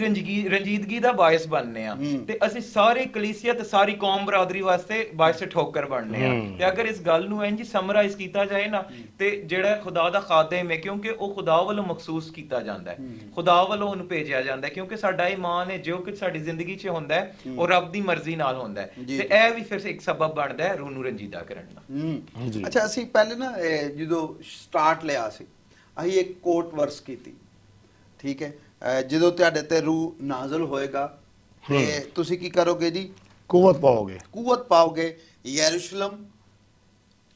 Speaker 3: ਰੰਜੀਦਗੀ ਦਾ ਬਾਇਸ ਬਣਨੇ ਆ ਤੇ ਅਸੀਂ ਸਾਰੀ ਕਲੀਸਿਆ ਤੇ ਸਾਰੀ ਕੌਮ ਬਰਾਦਰੀ ਵਾਸਤੇ ਬਾਇਸ ਠੋਕਰ ਬਣਨੇ ਆ। ਤੇ ਅਗਰ ਇਸ ਗੱਲ ਨੂੰ ਇੰਜ ਸਮਰਾਈਜ਼ ਕੀਤਾ ਜਾਏ ਨਾ ਤੇ ਜਿਹੜਾ ਖੁਦਾ ਦਾ ਖਾਦਮ ਹੈ, ਕਿਉਂਕਿ ਉਹ ਖੁਦਾ ਵੱਲੋਂ ਮਖਸੂਸ ਕੀਤਾ ਜਾਂਦਾ ਹੈ, ਖੁਦਾ ਵੱਲੋਂ ਉਹਨੂੰ ਭੇਜਿਆ ਜਾਂਦਾ ਹੈ, ਕਿਉਂਕਿ ਸਾਡਾ ਈਮਾਨ ਹੈ ਜੋ ਕੁਝ ਸਾਡੀ ਜ਼ਿੰਦਗੀ 'ਚ ਹੁੰਦਾ ਹੈ ਉਹ ਰੱਬ ਦੀ ਮਰਜ਼ੀ ਨਾਲ ਹੁੰਦਾ ਹੈ ਤੇ ਇਹ ਵੀ ਫਿਰ ਇੱਕ ਸਬਬ ਬਣਦਾ ਹੈ ਰੂਹ ਨੂੰ ਰੰਜੀਦਾ ਕਰਨ ਦਾ।
Speaker 1: ਅੱਛਾ, ਅਸੀਂ ਪਹਿਲੇ ਨਾ ਜਦੋਂ ਸਟਾਰਟ ਲਿਆ ਸੀ ਅਸੀਂ ਇੱਕ ਕੋਟ ਵਰਸ ਕੀਤੀ, ਠੀਕ ਹੈ? ਜਦੋਂ ਤੁਹਾਡੇ ਤੇ ਰੂਹ ਨਾਜ਼ਲ ਹੋਏਗਾ ਤੇ ਤੁਸੀਂ ਕੀ ਕਰੋਗੇ ਜੀ?
Speaker 2: ਕੂਵਤ ਪਾਓਗੇ।
Speaker 1: ਕੂਵਤ ਪਾਓਗੇ। ਯਰੂਸ਼ਲਮ,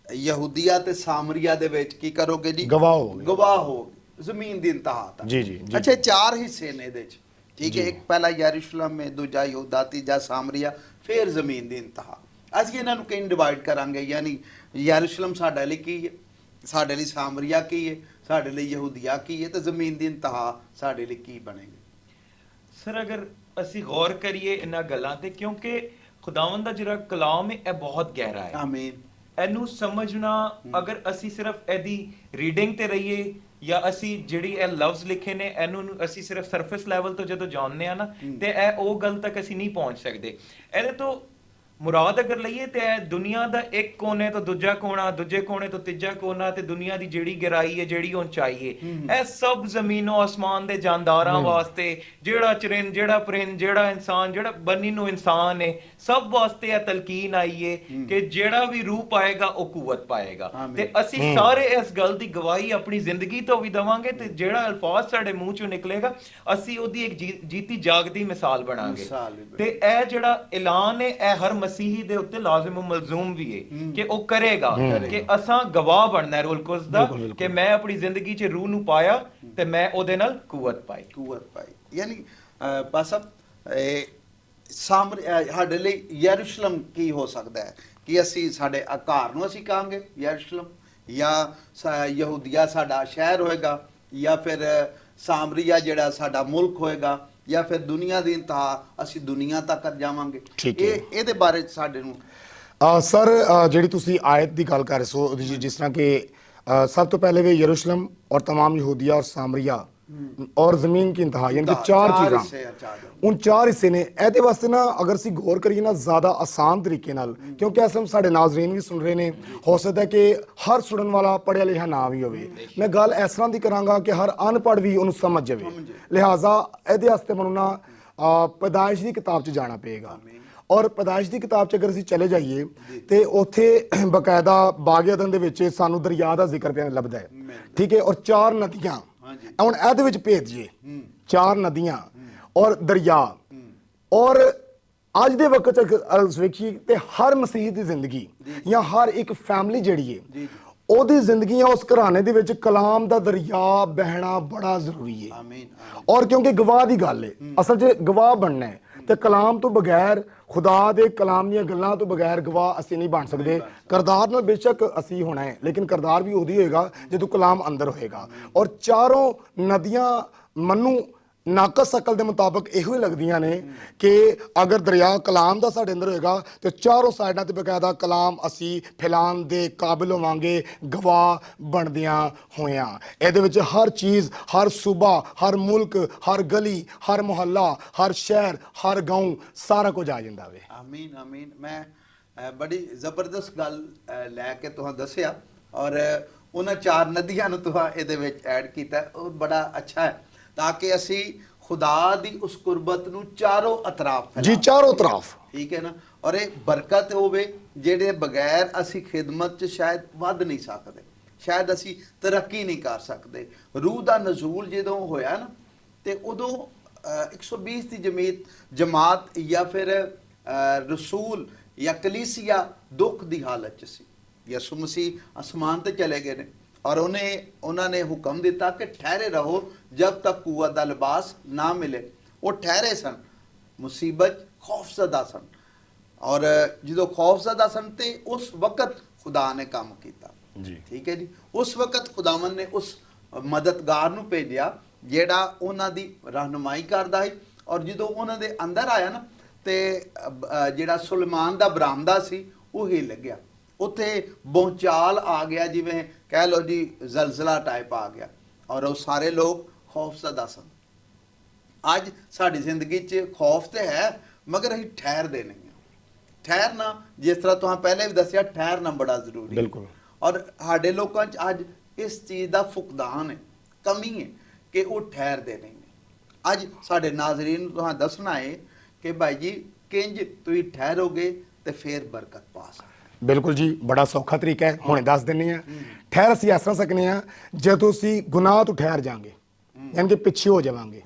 Speaker 1: ਯਹੂਦੀਆ ਤੇ ਸਾਮਰੀਆ ਦੇ ਵਿੱਚ ਕੀ ਕਰੋਗੇ ਜੀ?
Speaker 2: ਗਵਾਹ ਹੋਗੇ।
Speaker 1: ਗਵਾਹ ਹੋਗੇ ਜ਼ਮੀਨ ਦੀ ਇੰਤਹਾ ਤੱਕ।
Speaker 2: ਜੀ ਜੀ।
Speaker 1: ਅੱਛਾ, ਚਾਰ ਹਿੱਸੇ ਨੇ ਇਹਦੇ ਚ, ਠੀਕ ਹੈ? ਇੱਕ ਪਹਿਲਾ ਯਰੂਸ਼ਲਮ ਹੈ, ਦੂਜਾ ਯਹੂਦਾ, ਤੀਜਾ ਸਾਮਰੀਆ, ਫਿਰ ਜ਼ਮੀਨ ਦੀ ਇੰਤਹਾ। ਅਸੀਂ ਇਹਨਾਂ ਨੂੰ ਕਿੰਨ ਡਿਵਾਈਡ ਕਰਾਂਗੇ? ਯਾਨੀ ਯਰੂਸ਼ਲਮ ਸਾਡੇ ਲਈ ਕੀ ਹੈ, ਸਾਡੇ ਲਈ ਸਾਮਰੀਆ ਕੀ ਹੈ, ਸਾਡੇ ਲਈ ਯਹੂਦੀਆ ਕੀ ਹੈ, ਤੇ ਜ਼ਮੀਨ ਦੀ ਇੰਤਹਾ ਸਾਡੇ ਲਈ ਕੀ ਬਣੇਗੀ?
Speaker 3: ਸਰ, ਅਗਰ ਅਸੀਂ ਗੌਰ ਕਰੀਏ ਇਹਨਾਂ ਗੱਲਾਂ ਤੇ, ਕਿਉਂਕਿ ਖੁਦਾਵੰਦ ਦਾ ਜਿਹੜਾ ਕਲਾਮ ਹੈ ਇਹ ਬਹੁਤ ਗਹਿਰਾ ਹੈ।
Speaker 1: ਆਮੀਨ।
Speaker 3: ਇਹਨੂੰ ਸਮਝਣਾ, ਅਗਰ ਅਸੀਂ ਸਿਰਫ ਇਹਦੀ ਰੀਡਿੰਗ ਤੇ ਰਹੀਏ ਜਾਂ ਅਸੀਂ ਜਿਹੜੀ ਇਹ ਲਫ਼ਜ਼ ਲਿਖੇ ਨੇ ਇਹਨੂੰ ਅਸੀਂ ਸਿਰਫ ਸਰਫੇਸ ਲੈਵਲ ਤੋਂ ਜਦੋਂ ਜਾਣਦੇ ਆ ਨਾ, ਤੇ ਇਹ ਉਹ ਗੱਲ ਤੱਕ ਅਸੀਂ ਨਹੀਂ ਪਹੁੰਚ ਸਕਦੇ। ਇਹਦੇ ਤੋਂ ਮੁਰਾਦ ਅਗਰ ਲਈਏ ਤੇ ਇਹ ਦੁਨੀਆ ਦਾ ਇੱਕ ਕੋਨੇ ਤੋਂ ਦੂਜਾ ਕੋਨਾ, ਦੂਜੇ ਕੋਨੇ ਤੋਂ ਤੀਜਾ ਕੋਨਾ, ਤੇ ਦੁਨੀਆ ਦੀ ਜਿਹੜੀ ਗਹਿਰਾਈ ਹੈ, ਜਿਹੜੀ ਉਚਾਈ ਹੈ, ਇਹ ਸਭ ਜ਼ਮੀਨੋ ਅਸਮਾਨ ਦੇ ਜਾਨਦਾਰਾਂ ਵਾਸਤੇ, ਜਿਹੜਾ ਚਰਿੰਦ, ਜਿਹੜਾ ਪਰਿੰਦ, ਜਿਹੜਾ ਇਨਸਾਨ, ਜਿਹੜਾ ਬਨੀ ਨੂੰ ਇਨਸਾਨ ਹੈ, ਸਭ ਵਾਸਤੇ ਇਹ ਤਲਕੀਨ ਆਈ ਹੈ ਕਿ ਜਿਹੜਾ ਵੀ ਰੂਹ ਪਾਏਗਾ ਉਹ ਕੂਵਤ ਪਾਏਗਾ। ਤੇ ਅਸੀਂ ਸਾਰੇ ਇਸ ਗੱਲ ਦੀ ਗਵਾਹੀ ਆਪਣੀ ਜ਼ਿੰਦਗੀ ਤੋਂ ਵੀ ਦਵਾਂਗੇ, ਤੇ ਜਿਹੜਾ ਅਲਫਾਜ਼ ਸਾਡੇ ਮੂੰਹ ਚੋਂ ਨਿਕਲੇਗਾ ਅਸੀਂ ਉਹਦੀ ਇੱਕ ਜੀਤੀ ਜਾਗਦੀ ਮਿਸਾਲ ਬਣਾਂਗੇ। ਤੇ ਇਹ ਜਿਹੜਾ ਐਲਾਨ ਹੈ ਇਹ ਹਰ ਮਸੀਹੀ ਦੇ ਉੱਤੇ ਲਾਜ਼ਮ ਮਲਜ਼ੂਮ ਵੀ ਹੈ ਕਿ ਉਹ ਕਰੇਗਾ, ਕਿ ਅਸਾਂ ਗਵਾਹ ਬਣਨਾ ਹੈ ਰੂਲ ਕੁਦਸ ਦਾ ਕਿ ਮੈਂ ਆਪਣੀ ਜ਼ਿੰਦਗੀ 'ਚ ਰੂਹ ਨੂੰ ਪਾਇਆ ਤੇ ਮੈਂ ਉਹਦੇ ਨਾਲ ਕੂਵਤ ਪਾਈ।
Speaker 1: ਯਾਨੀ ਪਾਸਾ ਸਾਡੇ ਲਈ ਯਰੂਸ਼ਲਮ ਕੀ ਹੋ ਸਕਦਾ ਹੈ ਕਿ ਅਸੀਂ ਸਾਡੇ ਘਰ ਨੂੰ ਅਸੀਂ ਕਹਾਂਗੇ ਯਰੂਸ਼ਲਮ, ਜਾਂ ਯਹੂਦੀਆ ਸਾਡਾ ਸ਼ਹਿਰ ਹੋਏਗਾ, ਜਾਂ ਫਿਰ ਸਾਮਰੀਆ ਜਿਹੜਾ ਸਾਡਾ ਮੁਲਕ ਹੋਏਗਾ, ਜਾਂ ਫਿਰ ਦੁਨੀਆ ਦੀ ਇੰਤਹਾ ਅਸੀਂ ਦੁਨੀਆ ਤੱਕ ਜਾਵਾਂਗੇ। ਇਹਦੇ ਬਾਰੇ ਸਾਡੇ ਨੂੰ
Speaker 2: ਸਰ ਜਿਹੜੀ ਤੁਸੀਂ ਆਇਤ ਦੀ ਗੱਲ ਕਰ ਰਹੇ ਸੋ ਜਿਸ ਤਰ੍ਹਾਂ ਕਿ ਸਭ ਤੋਂ ਪਹਿਲੇ ਵੀ ਯਰੂਸ਼ਲਮ और तमाम यहूदिया और सामरिया और ਜ਼ਮੀਨ की इंतहा यानी कि चार चीज़ां उन चार हिस्से ने ਇਹਦੇ ਵਾਸਤੇ ਨਾ ਅਗਰ ਅਸੀਂ ਗੌਰ ਕਰੀਏ ਨਾ ਜ਼ਿਆਦਾ ਆਸਾਨ ਤਰੀਕੇ ਨਾਲ, ਕਿਉਂਕਿ ਇਸ ਸਮੇਂ ਸਾਡੇ ਨਾਜ਼ਰੀਨ ਵੀ ਸੁਣ ਰਹੇ ਨੇ, ਹੋ ਸਕਦਾ ਕਿ ਹਰ ਸੁਣਨ ਵਾਲਾ ਪੜ੍ਹਿਆ ਲਿਖਿਆ ਨਾ ਵੀ ਹੋਵੇ। ਮੈਂ ਗੱਲ ਇਸ ਤਰ੍ਹਾਂ ਦੀ ਕਰਾਂਗਾ ਕਿ ਹਰ ਅਨਪੜ੍ਹ ਵੀ ਉਹਨੂੰ ਸਮਝ ਜਾਵੇ, ਲਿਹਾਜ਼ਾ ਇਹਦੇ ਵਾਸਤੇ ਮੈਨੂੰ ਨਾ ਪੈਦਾਇਸ਼ ਦੀ ਕਿਤਾਬ 'ਚ ਜਾਣਾ ਪਏਗਾ। ਔਰ ਪੈਦਾਇਸ਼ ਦੀ ਕਿਤਾਬ 'ਚ ਅਗਰ ਅਸੀਂ ਚਲੇ ਜਾਈਏ ਤੇ ਉੱਥੇ ਬਕਾਇਦਾ ਬਾਗ ਏਦਨ ਦੇ ਵਿੱਚ ਸਾਨੂੰ ਦਰਿਆ ਦਾ ਜ਼ਿਕਰ ਪਿਆ ਲੱਭਦਾ ਹੈ, ਠੀਕ ਹੈ। ਔਰ ਚਾਰ ਨਦੀਆਂ, ਹੁਣ ਇਹਦੇ ਵਿੱਚ ਭੇਜ ਜੀਏ, ਚਾਰ ਨਦੀਆਂ ਔਰ ਦਰਿਆ। ਔਰ ਅੱਜ ਦੇ ਵਕਤ 'ਚ ਵੇਖੀਏ ਤੇ ਹਰ ਮਸੀਹ ਦੀ ਜ਼ਿੰਦਗੀ ਜਾਂ ਹਰ ਇੱਕ ਫੈਮਿਲੀ ਜਿਹੜੀ ਹੈ ਉਹਦੀ ਜ਼ਿੰਦਗੀ ਉਸ ਘਰਾਣੇ ਦੇ ਵਿੱਚ ਕਲਾਮ ਦਾ ਦਰਿਆ ਬਹਿਣਾ ਬੜਾ ਜ਼ਰੂਰੀ ਹੈ। ਔਰ ਕਿਉਂਕਿ ਗਵਾਹ ਦੀ ਗੱਲ ਹੈ, ਅਸਲ 'ਚ ਗਵਾਹ ਬਣਨਾ ਹੈ, ਤੇ ਕਲਾਮ ਤੋਂ ਬਗੈਰ, ਖੁਦਾ ਦੇ ਕਲਾਮ ਦੀਆਂ ਗੱਲਾਂ ਤੋਂ ਬਗੈਰ ਗਵਾਹ ਅਸੀਂ ਨਹੀਂ ਬਣ ਸਕਦੇ। ਕਰਦਾਰ ਨਾਲ ਬੇਸ਼ੱਕ ਅਸੀਂ ਹੋਣਾ ਹੈ, ਲੇਕਿਨ ਕਰਦਾਰ ਵੀ ਉਹਦੀ ਹੋਏਗਾ ਜਦੋਂ ਕਲਾਮ ਅੰਦਰ ਹੋਏਗਾ। ਔਰ ਚਾਰੋਂ ਨਦੀਆਂ ਮੈਨੂੰ ਨਾਕਸ ਅਕਲ ਦੇ ਮੁਤਾਬਕ ਇਹੋ ਹੀ ਲੱਗਦੀਆਂ ਨੇ ਕਿ ਅਗਰ ਦਰਿਆ ਕਲਾਮ ਦਾ ਸਾਡੇ ਅੰਦਰ ਹੋਏਗਾ ਤੇ ਚਾਰੋਂ ਸਾਈਡਾਂ ਤੇ ਬਕਾਇਦਾ ਕਲਾਮ ਅਸੀਂ ਫੈਲਾਉਣ ਦੇ ਕਾਬਿਲ ਹੋਵਾਂਗੇ, ਗਵਾਹ ਬਣਦਿਆਂ ਹੋਇਆਂ। ਇਹਦੇ ਵਿੱਚ ਹਰ ਚੀਜ਼, ਹਰ ਸੂਬਾ, ਹਰ ਮੁਲਕ, ਹਰ ਗਲੀ, ਹਰ ਮੁਹੱਲਾ, ਹਰ ਸ਼ਹਿਰ, ਹਰ ਗਾਉਂ, ਸਾਰਾ ਕੁਝ ਆ ਜਾਂਦਾ ਵੇ।
Speaker 1: ਆਮੀਨ ਆਮੀਨ। ਮੈਂ ਬੜੀ ਜ਼ਬਰਦਸਤ ਗੱਲ ਲੈ ਕੇ ਤੁਹਾਨੂੰ ਦੱਸਿਆ, ਔਰ ਉਹਨਾਂ ਚਾਰ ਨਦੀਆਂ ਨੂੰ ਤੁਸੀਂ ਇਹਦੇ ਵਿੱਚ ਐਡ ਕੀਤਾ, ਉਹ ਬੜਾ ਅੱਛਾ ਹੈ ਤਾਂ ਕਿ ਅਸੀਂ ਖੁਦਾ ਦੀ ਉਸ ਕੁਰਬਤ ਨੂੰ ਚਾਰੋਂ ਅਤਰਾਫ
Speaker 2: ਜੀ, ਚਾਰੋਂ ਤਰਫ,
Speaker 1: ਠੀਕ ਹੈ ਨਾ। ਔਰ ਇਹ ਬਰਕਤ ਹੋਵੇ ਜਿਹੜੇ ਬਗੈਰ ਅਸੀਂ ਖਿਦਮਤ 'ਚ ਸ਼ਾਇਦ ਵੱਧ ਨਹੀਂ ਸਕਦੇ, ਸ਼ਾਇਦ ਅਸੀਂ ਤਰੱਕੀ ਨਹੀਂ ਕਰ ਸਕਦੇ। ਰੂਹ ਦਾ ਨਜ਼ੂਲ ਜਦੋਂ ਹੋਇਆ ਨਾ ਤੇ ਉਦੋਂ 120 ਦੀ ਜਮਾਤ ਜਾਂ ਫਿਰ ਰਸੂਲ ਜਾਂ ਕਲੀਸਿਆ ਦੁੱਖ ਦੀ ਹਾਲਤ 'ਚ ਸੀ। ਯਿਸੂ ਮਸੀਹ ਅਸਮਾਨ ਤੇ ਚਲੇ ਗਏ ਨੇ ਔਰ ਉਹਨਾਂ ਨੇ ਹੁਕਮ ਦਿੱਤਾ ਕਿ ਠਹਿਰੇ ਰਹੋ ਜਬ ਤੱਕ ਕੂਵਤ ਦਾ ਲਿਬਾਸ ਨਾ ਮਿਲੇ। ਉਹ ਠਹਿਰੇ ਸਨ, ਮੁਸੀਬਤ ਖੌਫਜ਼ਦਾ ਸਨ, ਔਰ ਜਦੋਂ ਖੌਫਜ਼ਦਾ ਸਨ ਤੇ ਉਸ ਵਕਤ ਖੁਦਾ ਨੇ ਕੰਮ ਕੀਤਾ ਜੀ, ਠੀਕ ਹੈ ਜੀ। ਉਸ ਵਕਤ ਖੁਦਾਵੰਦ ਨੇ ਉਸ ਮਦਦਗਾਰ ਨੂੰ ਭੇਜਿਆ ਜਿਹੜਾ ਉਹਨਾਂ ਦੀ ਰਹਿਨੁਮਾਈ ਕਰਦਾ ਹੈ। ਔਰ ਜਦੋਂ ਉਹਨਾਂ ਦੇ ਅੰਦਰ ਆਇਆ ਨਾ ਤੇ ਜਿਹੜਾ ਸੁਲੇਮਾਨ ਦਾ ਬਰਾਮਦਾ ਸੀ ਉਹ ਹਿੱਲ ਗਿਆ, ਉੱਥੇ ਬੋਚਾਲ ਆ ਗਿਆ, ਜਿਵੇਂ ਕਹਿ ਲਓ ਜੀ ਜ਼ਲਜ਼ਲਾ ਟਾਈਪ ਆ ਗਿਆ, ਔਰ ਉਹ ਸਾਰੇ ਲੋਕ ਖੌਫਜ਼ਦਾ ਸਨ। ਅੱਜ ਸਾਡੀ ਜ਼ਿੰਦਗੀ 'ਚ ਖੌਫ ਤੇ ਹੈ, ਮਗਰ ਅਸੀਂ ਠਹਿਰਦੇ ਨਹੀਂ ਹਾਂ। ਠਹਿਰਨਾ, ਜਿਸ ਤਰ੍ਹਾਂ ਤੁਹਾਨੂੰ ਪਹਿਲੇ ਵੀ ਦੱਸਿਆ, ਠਹਿਰਨਾ ਬੜਾ ਜ਼ਰੂਰੀ ਹੈ। ਬਿਲਕੁਲ। ਔਰ ਸਾਡੇ ਲੋਕਾਂ 'ਚ ਅੱਜ ਇਸ ਚੀਜ਼ ਦਾ ਫੁਕਦਾਨ ਹੈ, ਕਮੀ ਹੈ ਕਿ ਉਹ ਠਹਿਰਦੇ ਨਹੀਂ ਨੇ। ਅੱਜ ਸਾਡੇ ਨਾਜ਼ਰੀਨ ਨੂੰ ਤੁਹਾਨੂੰ ਦੱਸਣਾ ਹੈ ਕਿ ਭਾਈ ਜੀ ਕਿੰਜ ਤੁਸੀਂ ਠਹਿਰੋਗੇ ਤੇ ਫਿਰ ਬਰਕਤ ਪਾ ਸਕਦੇ।
Speaker 2: ਬਿਲਕੁਲ ਜੀ, ਬੜਾ ਸੌਖਾ ਤਰੀਕਾ ਹੈ, ਹੁਣੇ ਦੱਸ ਦਿੰਦੇ ਆ। ਠਹਿਰ ਅਸੀਂ ਇਸ ਤਰ੍ਹਾਂ ਸਕਨੇ ਆ ਜਦੋਂ ਅਸੀਂ ਗੁਨਾਹ ਤੋਂ ਠਹਿਰ ਜਾਾਂਗੇ, ਯਾਨੀ ਕਿ ਪਿੱਛੇ ਹੋ ਜਾਵਾਂਗੇ,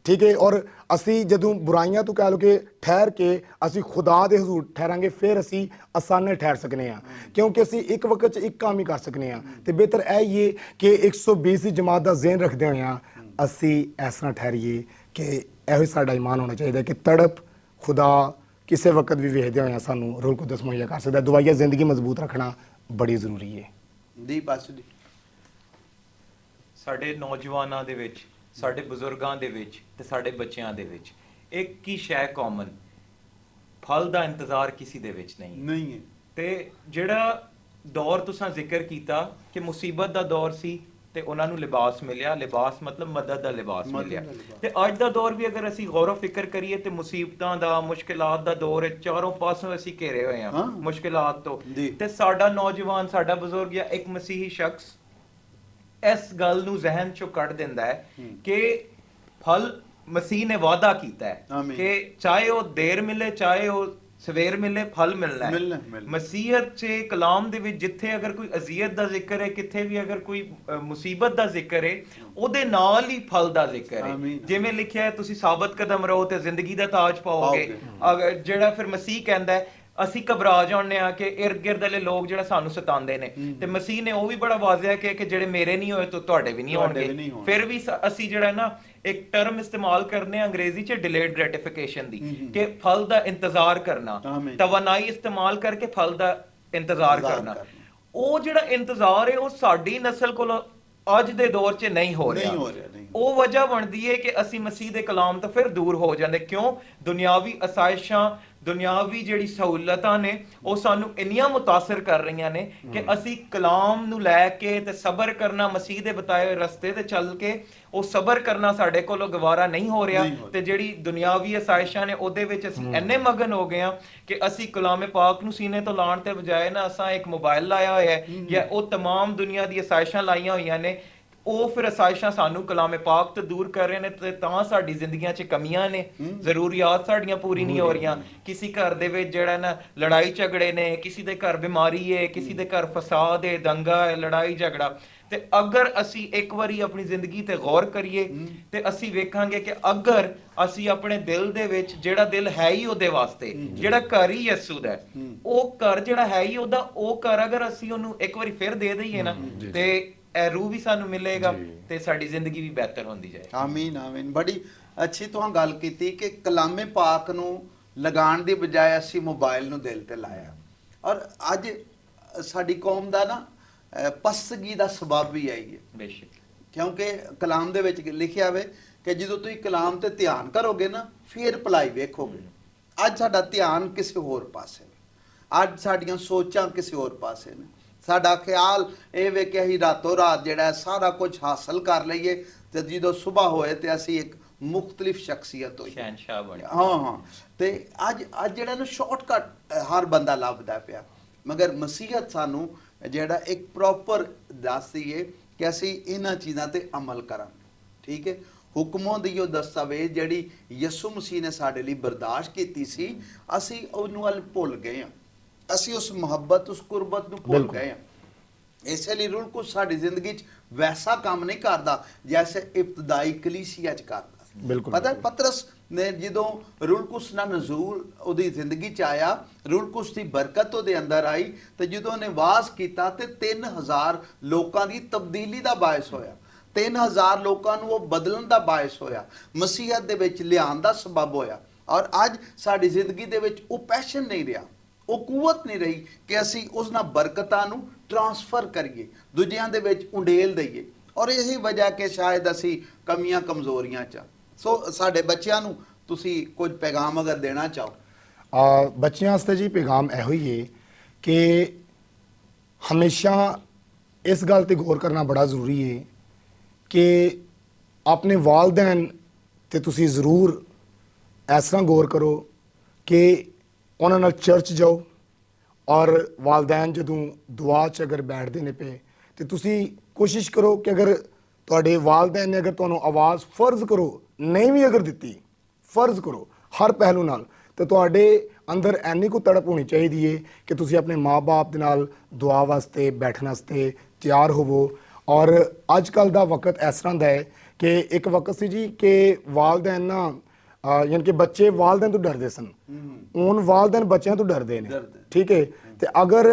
Speaker 2: ਠੀਕ ਹੈ। ਔਰ ਅਸੀਂ ਜਦੋਂ ਬੁਰਾਈਆਂ ਤੋਂ ਕਹਿ ਲਓ ਕਿ ਠਹਿਰ ਕੇ ਅਸੀਂ ਖੁਦਾ ਦੇ ਹਜ਼ੂਰ ਠਹਿਰਾਂਗੇ, ਫਿਰ ਅਸੀਂ ਆਸਾਨੇ ਠਹਿਰ ਸਕਨੇ ਆ, ਕਿਉਂਕਿ ਅਸੀਂ ਇੱਕ ਵਕਤ 'ਚ ਇੱਕ ਕੰਮ ਹੀ ਕਰ ਸਕਨੇ ਆ। ਤੇ ਬਿਹਤਰ ਇਹ ਹੀ ਹੈ ਕਿ 120 ਦੀ ਜਮਾਤ ਦਾ ਜ਼ਿਹਨ ਰੱਖਦੇ ਹੋਇਆ ਅਸੀਂ ਇਸ ਤਰ੍ਹਾਂ ਠਹਿਰੀਏ ਕਿ ਇਹੋ ਹੀ ਸਾਡਾ ਈਮਾਨ ਹੋਣਾ ਚਾਹੀਦਾ ਕਿ ਤੜਪ ਖੁਦਾ ਕਿਸੇ ਵਕਤ ਵੀ ਵੇਖਦੇ ਹੋਇਆ ਸਾਨੂੰ ਰੂਹ ਕੁਦਸ ਮੁਹੱਈਆ ਕਰ ਸਕਦਾ। ਦੁਆਈਆ ਜ਼ਿੰਦਗੀ ਮਜ਼ਬੂਤ ਰੱਖਣਾ ਬੜੀ ਜ਼ਰੂਰੀ ਹੈ।
Speaker 1: ਦੀ ਬਸ ਜੀ,
Speaker 3: ਸਾਡੇ ਨੌਜਵਾਨਾਂ ਦੇ ਵਿੱਚ, ਸਾਡੇ ਬਜ਼ੁਰਗਾਂ ਦੇ ਵਿੱਚ ਤੇ ਸਾਡੇ ਬੱਚਿਆਂ ਦੇ ਵਿੱਚ ਇੱਕ ਹੀ ਸ਼ੈ ਕਾਮਨ, ਫਲ ਦਾ ਇੰਤਜ਼ਾਰ ਕਿਸੇ ਦੇ ਵਿੱਚ ਨਹੀਂ
Speaker 1: ਹੈ।
Speaker 3: ਤੇ ਜਿਹੜਾ ਦੌਰ ਤੁਸੀਂ ਜ਼ਿਕਰ ਕੀਤਾ ਕਿ ਮੁਸੀਬਤ ਦਾ ਦੌਰ ਸੀ ਤੇ ਉਹਨਾਂ ਨੂੰ ਲਿਬਾਸ ਮਿਲਿਆ, ਲਿਬਾਸ ਮਤਲਬ ਮਦਦ ਦਾ ਲਿਬਾਸ ਮਿਲਿਆ। ਤੇ ਅੱਜ ਦਾ ਦੌਰ ਵੀ ਅਗਰ ਅਸੀਂ ਗੌਰ ਫਿਕਰ ਕਰੀਏ ਤੇ ਮੁਸੀਬਤਾਂ ਦਾ, ਮੁਸ਼ਕਿਲਾਤ ਦਾ ਦੌਰ ਹੈ, ਚਾਰੋਂ ਪਾਸੋਂ ਅਸੀਂ ਘੇਰੇ ਹੋਏ ਹਾਂ ਮੁਸ਼ਕਿਲਾਤ ਤੋਂ। ਤੇ ਸਾਡਾ ਨੌਜਵਾਨ, ਸਾਡਾ ਬਜ਼ੁਰਗ ਜਾਂ ਇੱਕ ਮਸੀਹੀ ਸ਼ਖਸ ਇਸ ਗੱਲ ਨੂੰ ਜ਼ਿਹਨ ਚੋਂ ਕੱਢ ਦਿੰਦਾ ਹੈ ਕਿ ਫਲ ਮਸੀਹ ਨੇ ਵਾਅਦਾ ਕੀਤਾ ਹੈ ਕਿ ਚਾਹੇ ਉਹ ਦੇਰ ਮਿਲੇ ਚਾਹੇ ਉਹ ਸਵੇਰ ਮਿਲੇ, ਫਲ ਮਿਲਣਾ ਹੈ। ਮਸੀਹਤ 'ਚ ਕਲਾਮ ਦੇ ਵਿੱਚ ਜਿੱਥੇ ਅਗਰ ਕੋਈ ਅਜ਼ੀਅਤ ਦਾ ਜ਼ਿਕਰ ਹੈ, ਕਿੱਥੇ ਵੀ ਅਗਰ ਕੋਈ ਮੁਸੀਬਤ ਦਾ ਜ਼ਿਕਰ ਹੈ, ਉਹਦੇ ਨਾਲ ਹੀ ਫਲ ਦਾ ਜ਼ਿਕਰ ਹੈ। ਜਿਵੇਂ ਲਿਖਿਆ ਹੈ ਤੁਸੀਂ ਸਾਬਤ ਕਦਮ ਰਹੋ ਤੇ ਜ਼ਿੰਦਗੀ ਦਾ ਤਾਜ ਪਾਓਗੇ। ਜਿਹੜਾ ਫਿਰ ਮਸੀਹ ਕਹਿੰਦਾ ਹੈ ਅਸੀਂ ਘਬਰਾ ਜਾਂਦੇ ਆ ਕਿ ਇਰਦ ਗਿਰਦ ਵਾਲੇ ਲੋਕ ਜਿਹੜਾ ਸਾਨੂੰ ਸਤਾਉਂਦੇ ਨੇ, ਤੇ ਮਸੀਹ ਨੇ ਉਹ ਵੀ ਬੜਾ ਵਾਜ਼ਿਆ ਕਿ ਜਿਹੜੇ ਮੇਰੇ ਨਹੀਂ ਹੋਏ ਤਾਂ ਤੁਹਾਡੇ ਵੀ ਨਹੀਂ ਹੋਣਗੇ। ਫਿਰ ਵੀ ਅਸੀਂ ਜਿਹੜਾ ਨਾ ਇੱਕ ਟਰਮ ਇਸਤੇਮਾਲ ਕਰਨੇ ਆ ਅੰਗਰੇਜ਼ੀ 'ਚ ਡਿਲੇਡ ਗ੍ਰੈਟੀਫਿਕੇਸ਼ਨ ਦੀ, ਕਿ ਫਲ ਦਾ ਇੰਤਜ਼ਾਰ ਕਰਨਾ, ਤਵਾਨਾਈ ਇਸਤੇਮਾਲ ਕਰਕੇ ਫਲ ਦਾ ਇੰਤਜ਼ਾਰ ਕਰਨਾ। ਉਹ ਜਿਹੜਾ ਇੰਤਜ਼ਾਰ ਹੈ ਉਹ ਸਾਡੀ ਨਸਲ ਕੋਲ ਅੱਜ ਦੇ ਦੌਰ 'ਚ ਨਹੀਂ ਹੋ ਰਿਹਾ। ਉਹ ਵਜ੍ਹਾ ਬਣਦੀ ਹੈ ਕਿ ਅਸੀਂ ਮਸੀਹ ਦੇ ਕਲਾਮ ਤੋਂ ਫਿਰ ਦੂਰ ਹੋ ਜਾਂਦੇ। ਕਿਉਂ? ਦੁਨਿਆਵੀ ਅਸਾਇਸ਼ਾਂ, ਦੁਨਿਆਵੀ ਜਿਹੜੀ ਸਹੂਲਤਾਂ ਨੇ ਉਹ ਸਾਨੂੰ ਇੰਨੀਆਂ ਮੁਤਾਸਰ ਕਰ ਰਹੀਆਂ ਨੇ ਕਿ ਅਸੀਂ ਕਲਾਮ ਨੂੰ ਲੈ ਕੇ ਤੇ ਸਬਰ ਕਰਨਾ, ਮਸੀਹ ਦੇ ਬਤਾਏ ਹੋਏ ਰਸਤੇ ਤੇ ਚੱਲ ਕੇ ਉਹ ਸਬਰ ਕਰਨਾ ਸਾਡੇ ਕੋਲੋਂ ਗਵਾਰਾ ਨਹੀਂ ਹੋ ਰਿਹਾ। ਤੇ ਜਿਹੜੀ ਦੁਨਿਆਵੀ ਅਸਾਇਸ਼ਾਂ ਨੇ ਉਹਦੇ ਵਿੱਚ ਅਸੀਂ ਇੰਨੇ ਮਗਨ ਹੋ ਗਏ ਹਾਂ ਕਿ ਅਸੀਂ ਕਲਾਮੇ ਪਾਕ ਨੂੰ ਸੀਨੇ ਤੋਂ ਲਾਉਣ ਤੇ ਬਜਾਏ ਨਾ ਅਸਾਂ ਇੱਕ ਮੋਬਾਈਲ ਲਾਇਆ ਹੋਇਆ ਹੈ ਜਾਂ ਉਹ तमाम ਦੁਨੀਆ ਦੀ ਅਸਾਇਸ਼ਾਂ ਲਾਈਆਂ ਹੋਈਆਂ ਨੇ। ਉਹ ਫਿਰ ਅਸਾਇਸ਼ਾਂ ਸਾਨੂੰ ਕਲਾਮੇ ਪਾਕ ਤੋਂ ਦੂਰ ਕਰ ਰਹੇ ਨੇ ਤੇ ਤਾਂ ਸਾਡੀ ਜ਼ਿੰਦਗੀਆਂ 'ਚ ਕਮੀਆਂ ਨੇ, ਜ਼ਰੂਰੀਆਤ ਸਾਡੀਆਂ ਪੂਰੀ ਨਹੀਂ ਹੋ ਰਹੀਆਂ। ਕਿਸੇ ਘਰ ਦੇ ਵਿੱਚ ਜਿਹੜਾ ਨਾ ਲੜਾਈ ਝਗੜੇ ਨੇ, ਕਿਸੇ ਦੇ ਘਰ ਬਿਮਾਰੀ ਹੈ, ਕਿਸੇ ਦੇ ਘਰ ਫਸਾਦ ਹੈ, ਦੰਗਾ ਹੈ, ਲੜਾਈ ਝਗੜਾ। ਤੇ ਅਗਰ ਅਸੀਂ ਇੱਕ ਵਾਰੀ ਆਪਣੀ ਜ਼ਿੰਦਗੀ ਤੇ ਗੌਰ ਕਰੀਏ ਤੇ ਅਸੀਂ ਵੇਖਾਂਗੇ ਕਿ ਅਗਰ ਅਸੀਂ ਆਪਣੇ ਦਿਲ ਦੇ ਵਿੱਚ, ਜਿਹੜਾ ਦਿਲ ਹੈ ਹੀ ਉਹਦੇ ਵਾਸਤੇ, ਜਿਹੜਾ ਘਰ ਹੀ ਯਿਸੂ ਦਾ, ਉਹ ਘਰ ਜਿਹੜਾ ਹੈ ਹੀ ਉਹਦਾ, ਉਹ ਘਰ ਅਗਰ ਅਸੀਂ ਉਹਨੂੰ ਇੱਕ ਵਾਰੀ ਫਿਰ ਦੇ ਦਈਏ ਨਾ ਤੇ ਇਹ ਰੂਹ ਵੀ ਸਾਨੂੰ ਮਿਲੇਗਾ ਤੇ ਸਾਡੀ ਜ਼ਿੰਦਗੀ ਵੀ ਬਿਹਤਰ ਹੁੰਦੀ ਜਾਏ।
Speaker 1: ਆਮੀਨ ਆਮੀਨ। ਬੜੀ ਅੱਛੀ ਤੁਹਾਨੂੰ ਗੱਲ ਕੀਤੀ ਕਿ ਕਲਾਮੇ ਪਾਕ ਨੂੰ ਲਗਾਉਣ ਦੀ ਬਜਾਏ ਅਸੀਂ ਮੋਬਾਈਲ ਨੂੰ ਦਿਲ ਤੇ ਲਾਇਆ। ਔਰ ਅੱਜ ਸਾਡੀ ਕੌਮ ਦਾ ਨਾ ਪਸਤਗੀ ਦਾ ਸਬਬ ਵੀ ਆਈ ਹੈ,
Speaker 3: ਬੇਸ਼ੱਕ,
Speaker 1: ਕਿਉਂਕਿ ਕਲਾਮ ਦੇ ਵਿੱਚ ਲਿਖਿਆ ਹੋਵੇ ਕਿ ਜਦੋਂ ਤੁਸੀਂ ਕਲਾਮ ਤੇ ਧਿਆਨ ਕਰੋਗੇ ਨਾ ਫਿਰ ਭਲਾਈ ਵੇਖੋਗੇ। ਅੱਜ ਸਾਡਾ ਧਿਆਨ ਕਿਸੇ ਹੋਰ ਪਾਸੇ, ਅੱਜ ਸਾਡੀਆਂ ਸੋਚਾਂ ਕਿਸੇ ਹੋਰ ਪਾਸੇ ਨੇ। ਸਾਡਾ ਖਿਆਲ ਇਹ ਵੇ ਕਿ ਅਸੀਂ ਰਾਤੋਂ ਰਾਤ ਜਿਹੜਾ ਸਾਰਾ ਕੁਝ ਹਾਸਲ ਕਰ ਲਈਏ ਤੇ ਜਦੋਂ ਸਵੇਰ ਹੋਏ ਤੇ ਅਸੀਂ ਇੱਕ ਮੁਖਤਲਿਫ ਸ਼ਖਸੀਅਤ ਹੋਈ,
Speaker 3: ਸ਼ਹਿਨशाह ਬਣੇ।
Speaker 1: ਹਾਂ ਤੇ ਅੱਜ ਜਿਹੜਾ ਨਾ ਸ਼ਾਰਟਕਟ ਹਰ ਬੰਦਾ ਲੱਭਦਾ ਪਿਆ, ਮਗਰ ਮਸੀਹਤ ਸਾਨੂੰ ਜਿਹੜਾ ਇੱਕ ਪ੍ਰੋਪਰ ਦੱਸਦੀ ਹੈ ਕਿ ਅਸੀਂ ਇਹਨਾਂ ਚੀਜ਼ਾਂ ਤੇ ਅਮਲ ਕਰਾਂਗੇ। ਠੀਕ ਹੈ, ਹੁਕਮਾਂ ਦੀ ਉਹ ਦਸਤਾਵੇਜ਼ ਜਿਹੜੀ ਯਿਸੂ ਮਸੀਹ ਨੇ ਸਾਡੇ ਲਈ ਬਰਦਾਸ਼ਤ ਕੀਤੀ ਸੀ, ਅਸੀਂ ਉਹਨੂੰ ਵੱਲ ਭੁੱਲ ਗਏ ਹਾਂ। ਅਸੀਂ ਉਸ ਮੁਹੱਬਤ, ਉਸ ਕੁਰਬਤ ਨੂੰ ਭੁੱਲ ਗਏ ਹਾਂ। ਇਸੇ ਲਈ ਰੂਲ ਕੁਛ ਸਾਡੀ ਜ਼ਿੰਦਗੀ 'ਚ ਵੈਸਾ ਕੰਮ ਨਹੀਂ ਕਰਦਾ ਜੈਸੇ ਇਬਤਦਾਈ ਕਲੀਸਿਆ 'ਚ ਕਰਦਾ। ਪਤਾ ਪਤਰਸ ਨੇ ਜਦੋਂ ਰੂਲ ਕੁਸ ਨਾਲ ਨਜ਼ੂਲ ਉਹਦੀ ਜ਼ਿੰਦਗੀ 'ਚ ਆਇਆ, ਰੂਲ ਕੁਸ ਦੀ ਬਰਕਤ ਉਹਦੇ ਅੰਦਰ ਆਈ ਤੇ ਜਦੋਂ ਉਹਨੇ ਵਾਅਜ਼ ਕੀਤਾ ਤੇ 3000 ਲੋਕਾਂ ਦੀ ਤਬਦੀਲੀ ਦਾ ਬਾਇਸ ਹੋਇਆ। 3000 ਲੋਕਾਂ ਨੂੰ ਉਹ ਬਦਲਣ ਦਾ ਬਾਇਸ ਹੋਇਆ, ਮਸੀਹਤ ਦੇ ਵਿੱਚ ਲਿਆਉਣ ਦਾ ਸਬਬ ਹੋਇਆ। ਔਰ ਅੱਜ ਸਾਡੀ ਜ਼ਿੰਦਗੀ ਦੇ ਵਿੱਚ ਉਹ ਪੈਸ਼ਨ ਨਹੀਂ ਰਿਹਾ, ਉਹ ਕੂਵਤ ਨਹੀਂ ਰਹੀ ਕਿ ਅਸੀਂ ਉਸ ਨਾਲ ਬਰਕਤਾਂ ਨੂੰ ਟ੍ਰਾਂਸਫਰ ਕਰੀਏ, ਦੂਜਿਆਂ ਦੇ ਵਿੱਚ ਉੰਡੇਲ ਦਈਏ। ਔਰ ਇਹੀ ਵਜ੍ਹਾ ਕਿ ਸ਼ਾਇਦ ਅਸੀਂ ਕਮੀਆਂ ਕਮਜ਼ੋਰੀਆਂ 'ਚ। ਸੋ ਸਾਡੇ ਬੱਚਿਆਂ ਨੂੰ ਤੁਸੀਂ ਕੁਝ ਪੈਗਾਮ ਅਗਰ ਦੇਣਾ ਚਾਹੋ।
Speaker 2: ਬੱਚਿਆਂ ਵਾਸਤੇ ਜੀ ਪੈਗਾਮ ਇਹੋ ਹੀ ਹੈ ਕਿ ਹਮੇਸ਼ਾ ਇਸ ਗੱਲ ਤੇ ਗੌਰ ਕਰਨਾ ਬੜਾ ਜ਼ਰੂਰੀ ਹੈ ਕਿ ਆਪਣੇ ਵਾਲਦੈਨ ਤੇ ਤੁਸੀਂ ਜ਼ਰੂਰ ਇਸ ਤਰ੍ਹਾਂ ਗੌਰ ਕਰੋ ਕਿ ਉਹਨਾਂ ਨਾਲ ਚਰਚ ਜਾਓ। ਔਰ ਵਾਲਦੈਨ ਜਦੋਂ ਦੁਆ 'ਚ ਅਗਰ ਬੈਠਦੇ ਨੇ ਪਏ ਤੇ ਤੁਸੀਂ ਕੋਸ਼ਿਸ਼ ਕਰੋ ਕਿ ਅਗਰ ਤੁਹਾਡੇ ਵਾਲਦੈਨ ਨੇ ਅਗਰ ਤੁਹਾਨੂੰ ਆਵਾਜ਼ ਫਰਜ਼ ਕਰੋ ਨਹੀਂ ਵੀ ਅਗਰ ਦਿੱਤੀ, ਫਰਜ਼ ਕਰੋ ਹਰ ਪਹਿਲੂ ਨਾਲ, ਤੇ ਤੁਹਾਡੇ ਅੰਦਰ ਇੰਨੀ ਕੁ ਤੜਪ ਹੋਣੀ ਚਾਹੀਦੀ ਹੈ ਕਿ ਤੁਸੀਂ ਆਪਣੇ ਮਾਂ-ਬਾਪ ਦੇ ਨਾਲ ਦੁਆ ਵਾਸਤੇ ਬੈਠਣ ਵਾਸਤੇ ਤਿਆਰ ਹੋਵੋ। ਔਰ ਅੱਜ ਕੱਲ੍ਹ ਦਾ ਵਕਤ ਇਸ ਤਰ੍ਹਾਂ ਦਾ ਹੈ ਕਿ ਇੱਕ ਵਕਤ ਸੀ ਜੀ ਕਿ ਵਾਲਦੈਨ ਨਾ ਯਾਨੀ ਕਿ ਬੱਚੇ ਵਾਲਦੈਨ ਤੋਂ ਡਰਦੇ ਸਨ, ਹੁਣ ਵਾਲਦੈਨ ਬੱਚਿਆਂ ਤੋਂ ਡਰਦੇ ਨੇ। ਠੀਕ ਹੈ, ਤੇ ਅਗਰ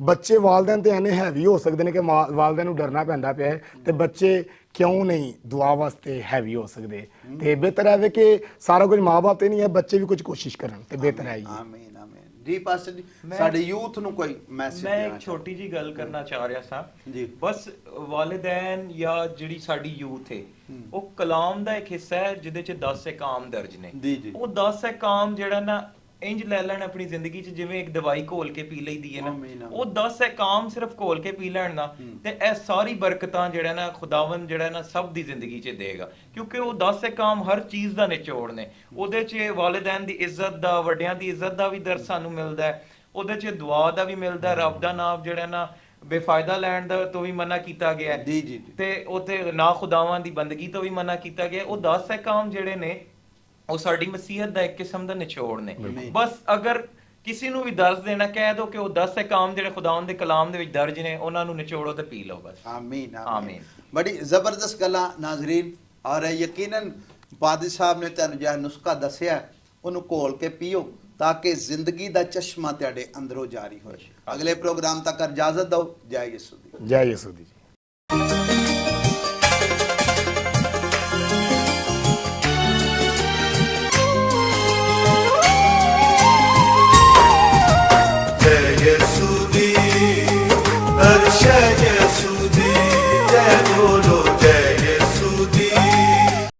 Speaker 2: ਬੱਚੇ ਵਾਲਦੈਨ ਤੇ ਐਨੇ ਹੈਵੀ ਹੋ ਸਕਦੇ ਨੇ ਕਿ ਵਾਲਦੈਨ ਨੂੰ ਡਰਨਾ ਪੈਂਦਾ ਪਿਆ ਹੈ, ਤੇ ਬੱਚੇ ਕਿਉਂ ਨਹੀਂ ਦੁਆ ਵਾਸਤੇ ਹੈਵੀ ਹੋ ਸਕਦੇ? ਤੇ ਬਿਹਤਰ ਹੈ ਕਿ ਸਾਰਾ ਕੁਝ ਮਾਂ-ਬਾਪ ਤੇ ਨਹੀਂ ਹੈ, ਬੱਚੇ ਵੀ ਕੁਝ ਕੋਸ਼ਿਸ਼ ਕਰਨ ਤੇ ਬਿਹਤਰ ਹੈ।
Speaker 1: ਆਮੀਨ ਆਮੀਨ ਜੀ। ਪਾਸਟਰ ਜੀ ਸਾਡੇ ਯੂਥ ਨੂੰ ਕੋਈ ਮੈਸੇਜ?
Speaker 3: ਮੈਂ ਇੱਕ ਛੋਟੀ ਜੀ ਗੱਲ ਕਰਨਾ ਚਾਹ ਰਿਹਾ ਸਾਂ
Speaker 1: ਜੀ।
Speaker 3: ਬਸ ਵਾਲਿदैन ਜਾਂ ਜਿਹੜੀ ਸਾਡੀ ਯੂਥ ਹੈ ਉਹ ਕਲਾਮ ਦਾ ਇੱਕ ਹਿੱਸਾ ਹੈ ਜਿਹਦੇ 'ਚ 10 ਅਹਿਕਾਮ ਦਰਜ ਨੇ।
Speaker 1: ਜੀ ਜੀ।
Speaker 3: ਉਹ 10 ਅਹਿਕਾਮ ਜਿਹੜਾ ਨਾ ਇੰਜ ਲੈ ਲੈਣ ਆਪਣੀ ਜ਼ਿੰਦਗੀ 'ਚ ਜਿਵੇਂ ਇੱਕ ਦਵਾਈ ਘੋਲ ਕੇ ਪੀ ਲਈਦੀ ਹੈ ਨਾ,
Speaker 1: ਆਮੀਨ, ਆਮੀਨ।
Speaker 3: ਉਹ 10 ਕਾਮ ਸਿਰਫ ਘੋਲ ਕੇ ਪੀ ਲੈਣ ਨਾ, ਤੇ ਇਹ ਸਾਰੀ ਬਰਕਤਾਂ ਜਿਹੜਾ ਨਾ ਖੁਦਾਵੰਦ ਜਿਹੜਾ ਨਾ ਸਭ ਦੀ ਜ਼ਿੰਦਗੀ 'ਚ ਦੇਗਾ, ਕਿਉਂਕਿ ਉਹ 10 ਕਾਮ ਹਰ ਚੀਜ਼ ਦਾ ਨਿਚੋੜ ਨੇ। ਉਹਦੇ 'ਚ ਵਾਲਿदैन ਦੀ ਇੱਜ਼ਤ ਦਾ, ਵੱਡਿਆਂ ਦੀ ਇੱਜ਼ਤ ਦਾ ਵੀ ਦਰਸ ਸਾਨੂੰ ਮਿਲਦਾ ਹੈ, ਉਹਦੇ 'ਚ ਦੁਆ ਦਾ ਵੀ ਮਿਲਦਾ ਹੈ, ਰੱਬ ਦਾ ਨਾਮ ਜਿਹੜਾ ਨਾ ਬੇਫਾਇਦਾ ਲੈਣ ਦਾ ਤੋਂ ਵੀ ਮਨਾ ਕੀਤਾ ਗਿਆ ਹੈ,
Speaker 1: ਜੀ, ਜੀ, ਜੀ।
Speaker 3: ਤੇ ਉਥੇ ਨਾ ਖੁਦਾਵਾਂ ਦੀ ਬੰਦਗੀ ਤੋਂ ਵੀ ਮਨਾ ਕੀਤਾ ਗਿਆ। ਉਹ 10 ਕਾਮ ਜਿਹੜੇ ਨੇ ਉਹ ਸਾਡੀ ਮਸੀਹਤ ਦਾ ਇੱਕ ਕਿਸਮ ਦਾ ਨਿਚੋੜ ਨੇ। ਬਸ ਅਗਰ ਕਿਸੇ ਨੂੰ ਵੀ ਦਰਸ ਦੇਣਾ, ਕਹਿ ਦੋ ਕਿ ਉਹ 10 ਕਾਮ ਜਿਹੜੇ ਖੁਦਾਵੰਦ ਦੇ ਕਲਾਮ ਦੇ ਵਿੱਚ ਦਰਜ ਨੇ, ਉਹਨਾਂ ਨੂੰ ਨਿਚੋੜੋ ਤੇ ਪੀ ਲਓ ਬਸ।
Speaker 1: ਆਮੀਨ
Speaker 3: ਆਮੀਨ।
Speaker 1: ਆਮੀਨ। ਬੜੀ ਜ਼ਬਰਦਸਤ ਗੱਲਾਂ ਨਾਜ਼ਰੀਨ, ਔਰ ਯਕੀਨਨ ਪਾਦੀ ਸਾਹਿਬ ਨੇ ਤੁਹਾਨੂੰ ਜਿਹੜਾ ਨੁਸਖਾ ਦੱਸਿਆ ਉਹਨੂੰ ਘੋਲ ਕੇ ਪੀਓ ਤਾਂ ਕਿ ਜ਼ਿੰਦਗੀ ਦਾ ਚਸ਼ਮਾ ਤੁਹਾਡੇ ਅੰਦਰੋਂ ਜਾਰੀ ਹੋਏ। ਅਗਲੇ ਪ੍ਰੋਗਰਾਮ ਤੱਕ ਇਜਾਜ਼ਤ ਦਿਓ। ਜੈ ਯਿਸੂ ਦੀ।
Speaker 2: ਜੈ ਯਿਸੂ ਦੀ।